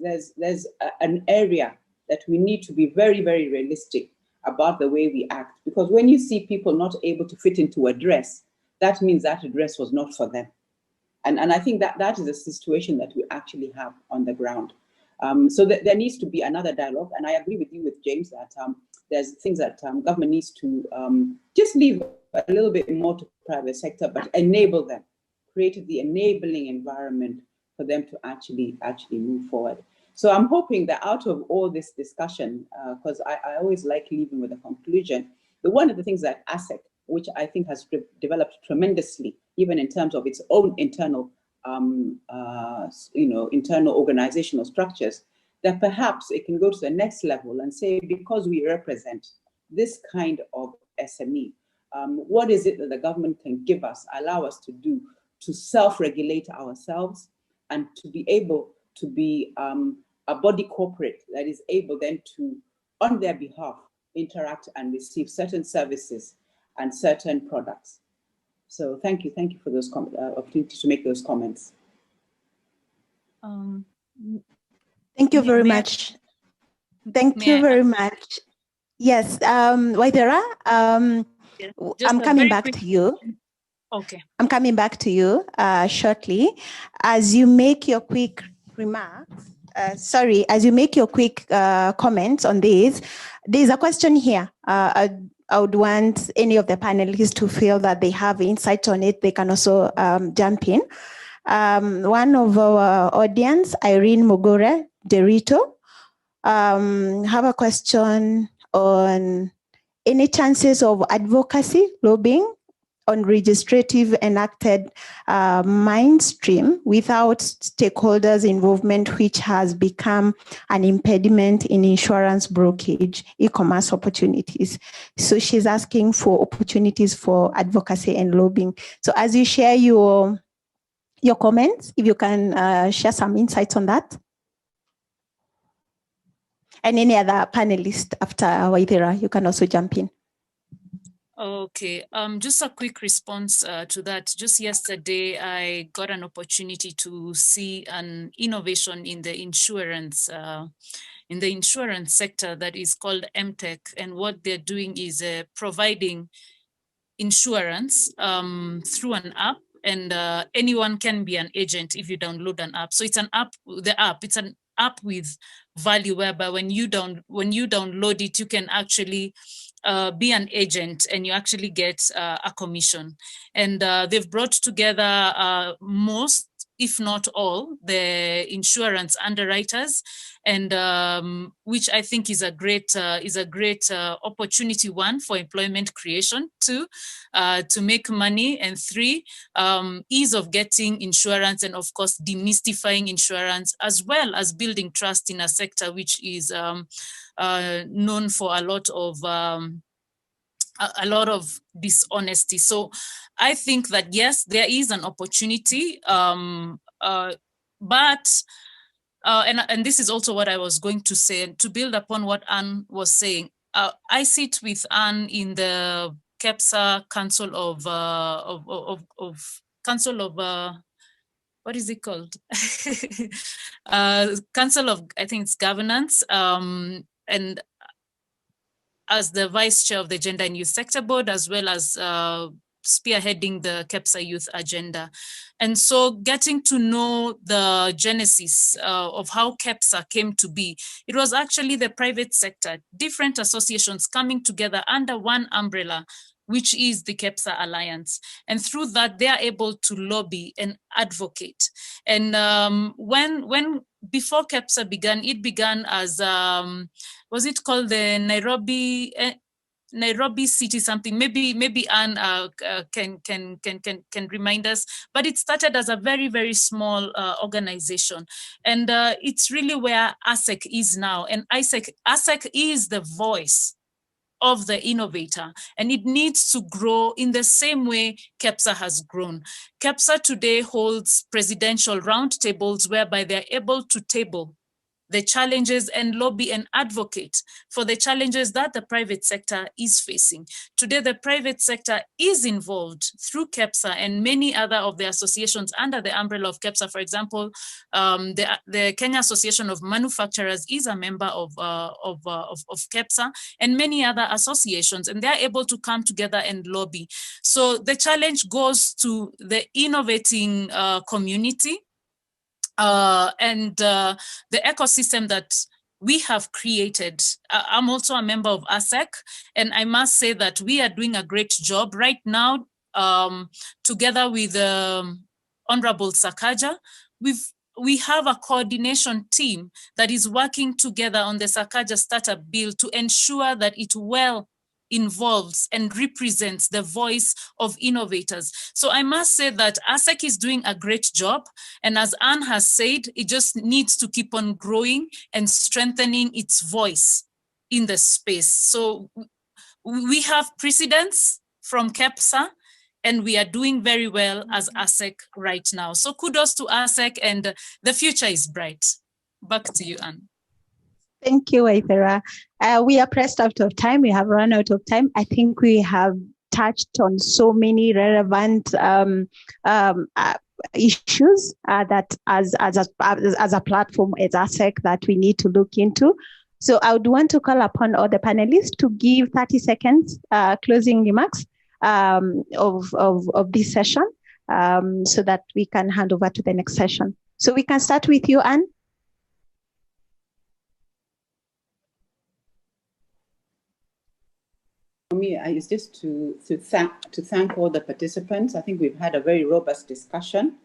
an area that we need to be very, very realistic about the way we act, because when you see people not able to fit into a dress, that means that a dress was not for them. And I think that is a situation that we actually have on the ground. So there needs to be another dialogue. And I agree with you, with James, that there's things that government needs to just leave a little bit more to private sector, but enable them, create the enabling environment for them to actually move forward. So I'm hoping that out of all this discussion, because I always like leaving with a conclusion, that one of the things that ASSEK, which I think has developed tremendously, even in terms of its own internal, internal organizational structures, that perhaps it can go to the next level and say, because we represent this kind of SME, what is it that the government can give us, allow us to do to self-regulate ourselves and to be able to be a body corporate that is able then to, on their behalf, interact and receive certain services and certain products. So thank you for those opportunities to make those comments. Thank you very much. Thank you very much. Yes, Waithera, I'm coming back to you. Okay. I'm coming back to you shortly. As you make your quick remarks, as you make your quick comments on this, there's a question here. I would want any of the panelists to feel that they have insight on it. They can also jump in. One of our audience, Irene Mugore Derito, have a question on any chances of advocacy lobbying on registrative enacted mainstream without stakeholders' involvement, which has become an impediment in insurance brokerage, e-commerce opportunities. So she's asking for opportunities for advocacy and lobbying. So as you share your comments, if you can share some insights on that. And any other panelist after Waithera, you can also jump in. Okay, just a quick response to that. Just yesterday, I got an opportunity to see an innovation in the insurance sector that is called MTech, and what they're doing is providing insurance through an app, and anyone can be an agent if you download an app. So it's an app. It's an app with value, whereby when you download it, you can actually be an agent and you actually get a commission. And they've brought together most if not all, the insurance underwriters, and which I think is a great opportunity, one, for employment creation, two, to make money, and three, ease of getting insurance, and of course demystifying insurance, as well as building trust in a sector which is known for a lot of dishonesty. So I think that yes, there is an opportunity, but and this is also what I was going to say, to build upon what Anne was saying. I sit with Anne in the KEPSA Council of what is it called? Council of, I think it's Governance, and as the Vice Chair of the Gender and Youth Sector Board, as well as spearheading the KEPSA Youth Agenda. And so getting to know the genesis of how KEPSA came to be, it was actually the private sector, different associations coming together under one umbrella, which is the KEPSA Alliance. And through that, they are able to lobby and advocate. And when before KEPSA began, it began as, was it called the Nairobi City something? Maybe Anne can remind us. But it started as a very, very small organization, and it's really where ASSEK is now. And ASSEK is the voice of the innovator, and it needs to grow in the same way KEPSA has grown. KEPSA today holds presidential roundtables whereby they're able to table the challenges and lobby and advocate for the challenges that the private sector is facing. Today, the private sector is involved through KEPSA and many other of the associations under the umbrella of KEPSA. For example, the Kenya Association of Manufacturers is a member of KEPSA, and many other associations, and they're able to come together and lobby. So the challenge goes to the innovating community, and the ecosystem that we have created. I'm also a member of ASSEK, and I must say that we are doing a great job right now, together with Honorable Sakaja. We have a coordination team that is working together on the Sakaja Startup Bill to ensure that it well involves and represents the voice of innovators. So I must say that ASSEK is doing a great job. And as Anne has said, it just needs to keep on growing and strengthening its voice in the space. So we have precedents from KEPSA, and we are doing very well as ASSEK right now. So kudos to ASSEK, and the future is bright. Back to you, Anne. Thank you, Waithera. We are pressed out of time. We have run out of time. I think we have touched on so many relevant issues that as a platform, as ASSEK, that we need to look into. So I would want to call upon all the panelists to give 30 seconds closing remarks of this session, so that we can hand over to the next session. So we can start with you, Anne. For me, it's just to thank all the participants. I think we've had a very robust discussion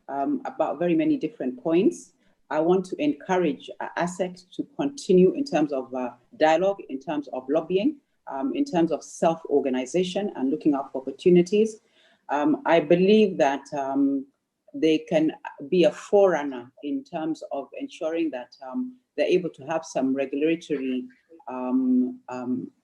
about very many different points. I want to encourage ASSEK to continue in terms of dialogue, in terms of lobbying, in terms of self-organization and looking out for opportunities. I believe that they can be a forerunner in terms of ensuring that they're able to have some regulatory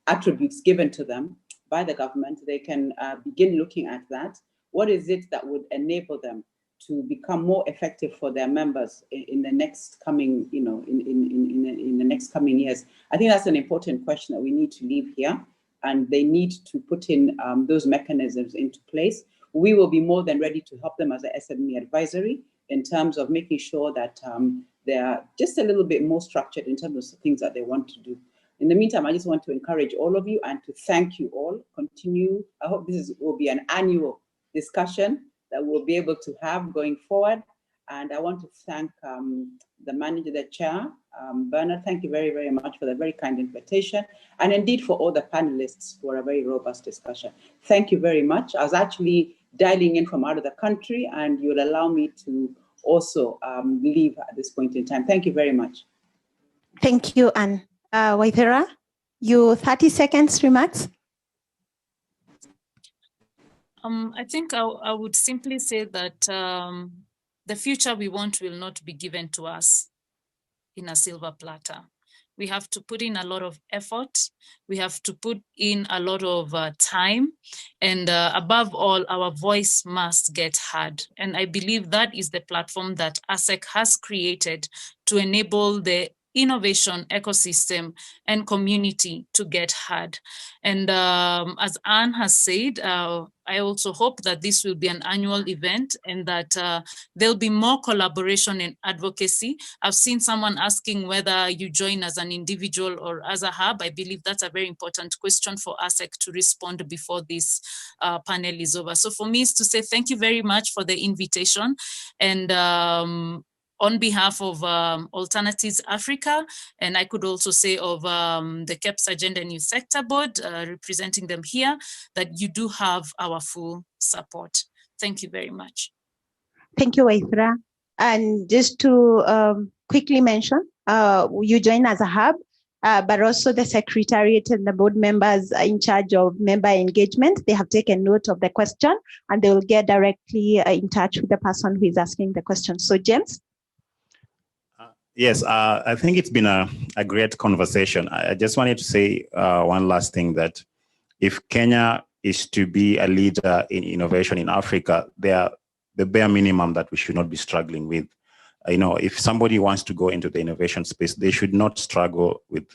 attributes given to them by the government. They can begin looking at that. What is it that would enable them to become more effective for their members in the next coming, in the next coming years? I think that's an important question that we need to leave here, and they need to put in those mechanisms into place. We will be more than ready to help them as an SME advisory in terms of making sure that they are just a little bit more structured in terms of things that they want to do. In the meantime, I just want to encourage all of you and to thank you all. Continue. I hope this will be an annual discussion that we'll be able to have going forward. And I want to thank the manager, the chair, Bernard. Thank you very, very much for the very kind invitation. And indeed for all the panelists for a very robust discussion. Thank you very much. I was actually dialing in from out of the country, and you'll allow me to also leave at this point in time. Thank you very much. Thank you, Anne. Waithera, your 30 seconds remarks. I think I would simply say that the future we want will not be given to us in a silver platter. We have to put in a lot of effort. We have to put in a lot of time. And above all, our voice must get heard. And I believe that is the platform that ASSEK has created to enable the innovation ecosystem and community to get heard. And as Anne has said, I also hope that this will be an annual event and that there'll be more collaboration and advocacy. I've seen someone asking whether you join as an individual or as a hub. I believe that's a very important question for ASSEK to respond before this panel is over. So for me, is to say thank you very much for the invitation. And on behalf of Alternatives Africa, and I could also say of the KEPS Agenda and Youth Sector Board, representing them here, that you do have our full support. Thank you very much. Thank you, Waithera. And just to quickly mention, you join as a hub, but also the Secretariat and the board members in charge of member engagement, they have taken note of the question and they will get directly in touch with the person who is asking the question. So James? Yes, I think it's been a great conversation. I just wanted to say one last thing, that if Kenya is to be a leader in innovation in Africa, they are the bare minimum that we should not be struggling with. If somebody wants to go into the innovation space, they should not struggle with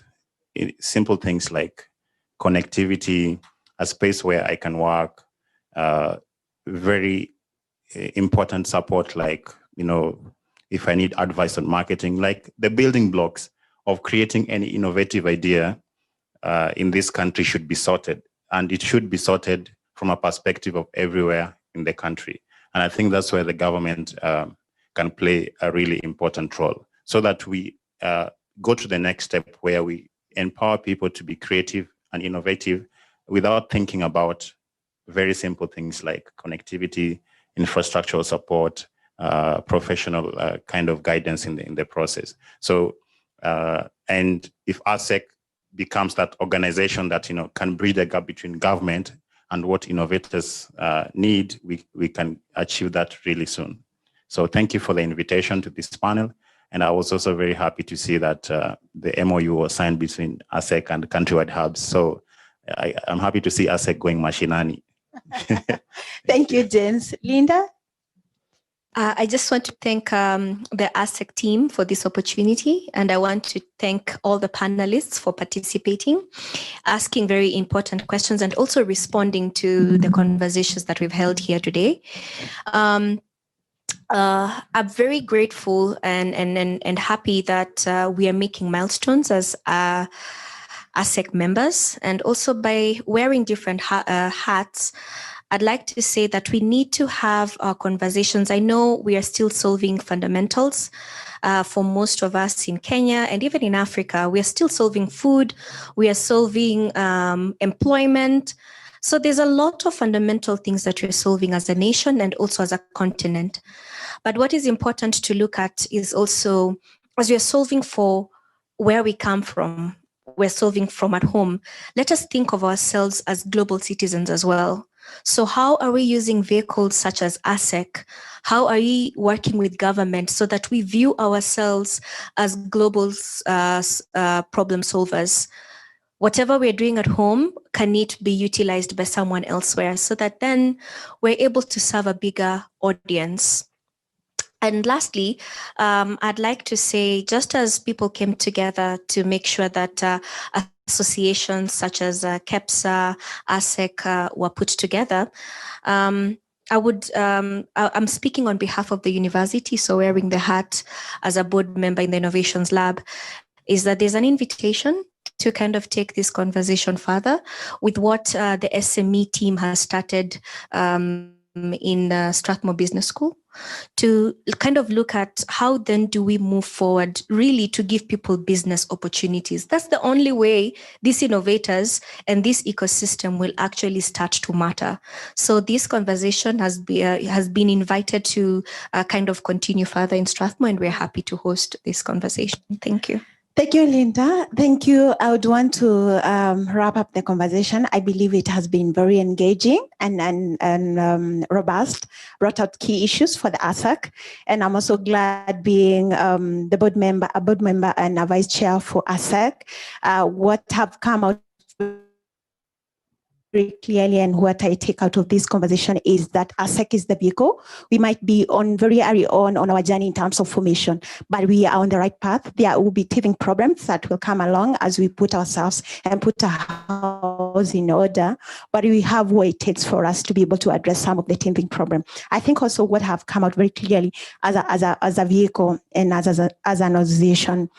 simple things like connectivity, a space where I can work, very important support like, if I need advice on marketing, like the building blocks of creating any innovative idea in this country should be sorted. And it should be sorted from a perspective of everywhere in the country. And I think that's where the government can play a really important role, so that we go to the next step where we empower people to be creative and innovative without thinking about very simple things like connectivity, infrastructural support, professional kind of guidance in the process. So, and if ASSEK becomes that organization that can bridge the gap between government and what innovators need, we can achieve that really soon. So, thank you for the invitation to this panel, and I was also very happy to see that the MOU was signed between ASSEK and countrywide hubs. So, I'm happy to see ASSEK going mashinani. Thank you, James. Linda? I just want to thank the ASSEK team for this opportunity, and I want to thank all the panelists for participating, asking very important questions, and also responding to the conversations that we've held here today. I'm very grateful and happy that we are making milestones as ASSEK members, and also by wearing different hats. I'd like to say that we need to have our conversations. I know we are still solving fundamentals for most of us in Kenya and even in Africa. We are still solving food. We are solving employment. So there's a lot of fundamental things that we're solving as a nation and also as a continent. But what is important to look at is also, as we are solving for where we come from, we're solving from at home, let us think of ourselves as global citizens as well. So how are we using vehicles such as ASSEK? How are we working with government so that we view ourselves as global problem solvers? Whatever we're doing at home, can it be utilized by someone elsewhere so that then we're able to serve a bigger audience? And lastly, I'd like to say, just as people came together to make sure that associations such as KEPSA, ASSEK were put together, I'm speaking on behalf of the university, so wearing the hat as a board member in the Innovations Lab, is that there's an invitation to kind of take this conversation further with what the SME team has started in Strathmore Business School to kind of look at how then do we move forward really to give people business opportunities. That's the only way these innovators and this ecosystem will actually start to matter. So this conversation has been invited to kind of continue further in Strathmore, and we're happy to host this conversation. Thank you. Thank you, Linda. Thank you. I would want to wrap up the conversation. I believe it has been very engaging and robust, brought out key issues for the ASSEK. And I'm also glad being a board member and a vice chair for ASSEK. What have come out very clearly and what I take out of this conversation is that ASSEK is the vehicle. We might be on very early on our journey in terms of formation, but we are on the right path. There will be teething problems that will come along as we put ourselves and put our house in order, but we have what it takes for us to be able to address some of the teething problem. I think also what have come out very clearly as a vehicle and as an organization,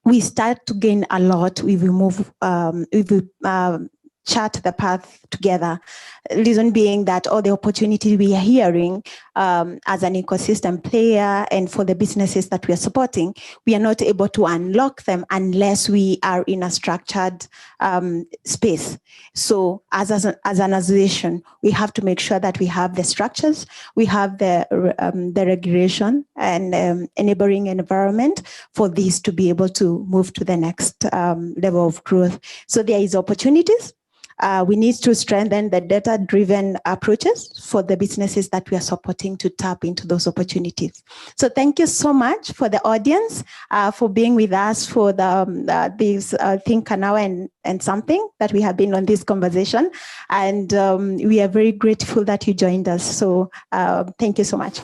we start to gain a lot. We will move, chart the path together. Reason being that all the opportunities we are hearing as an ecosystem player and for the businesses that we are supporting, we are not able to unlock them unless we are in a structured space. So as an association, we have to make sure that we have the structures, we have the regulation and enabling environment for this to be able to move to the next level of growth. So there is opportunities. We need to strengthen the data-driven approaches for the businesses that we are supporting to tap into those opportunities. So thank you so much for the audience, for being with us for this think an hour and something that we have been on this conversation. And we are very grateful that you joined us. So thank you so much.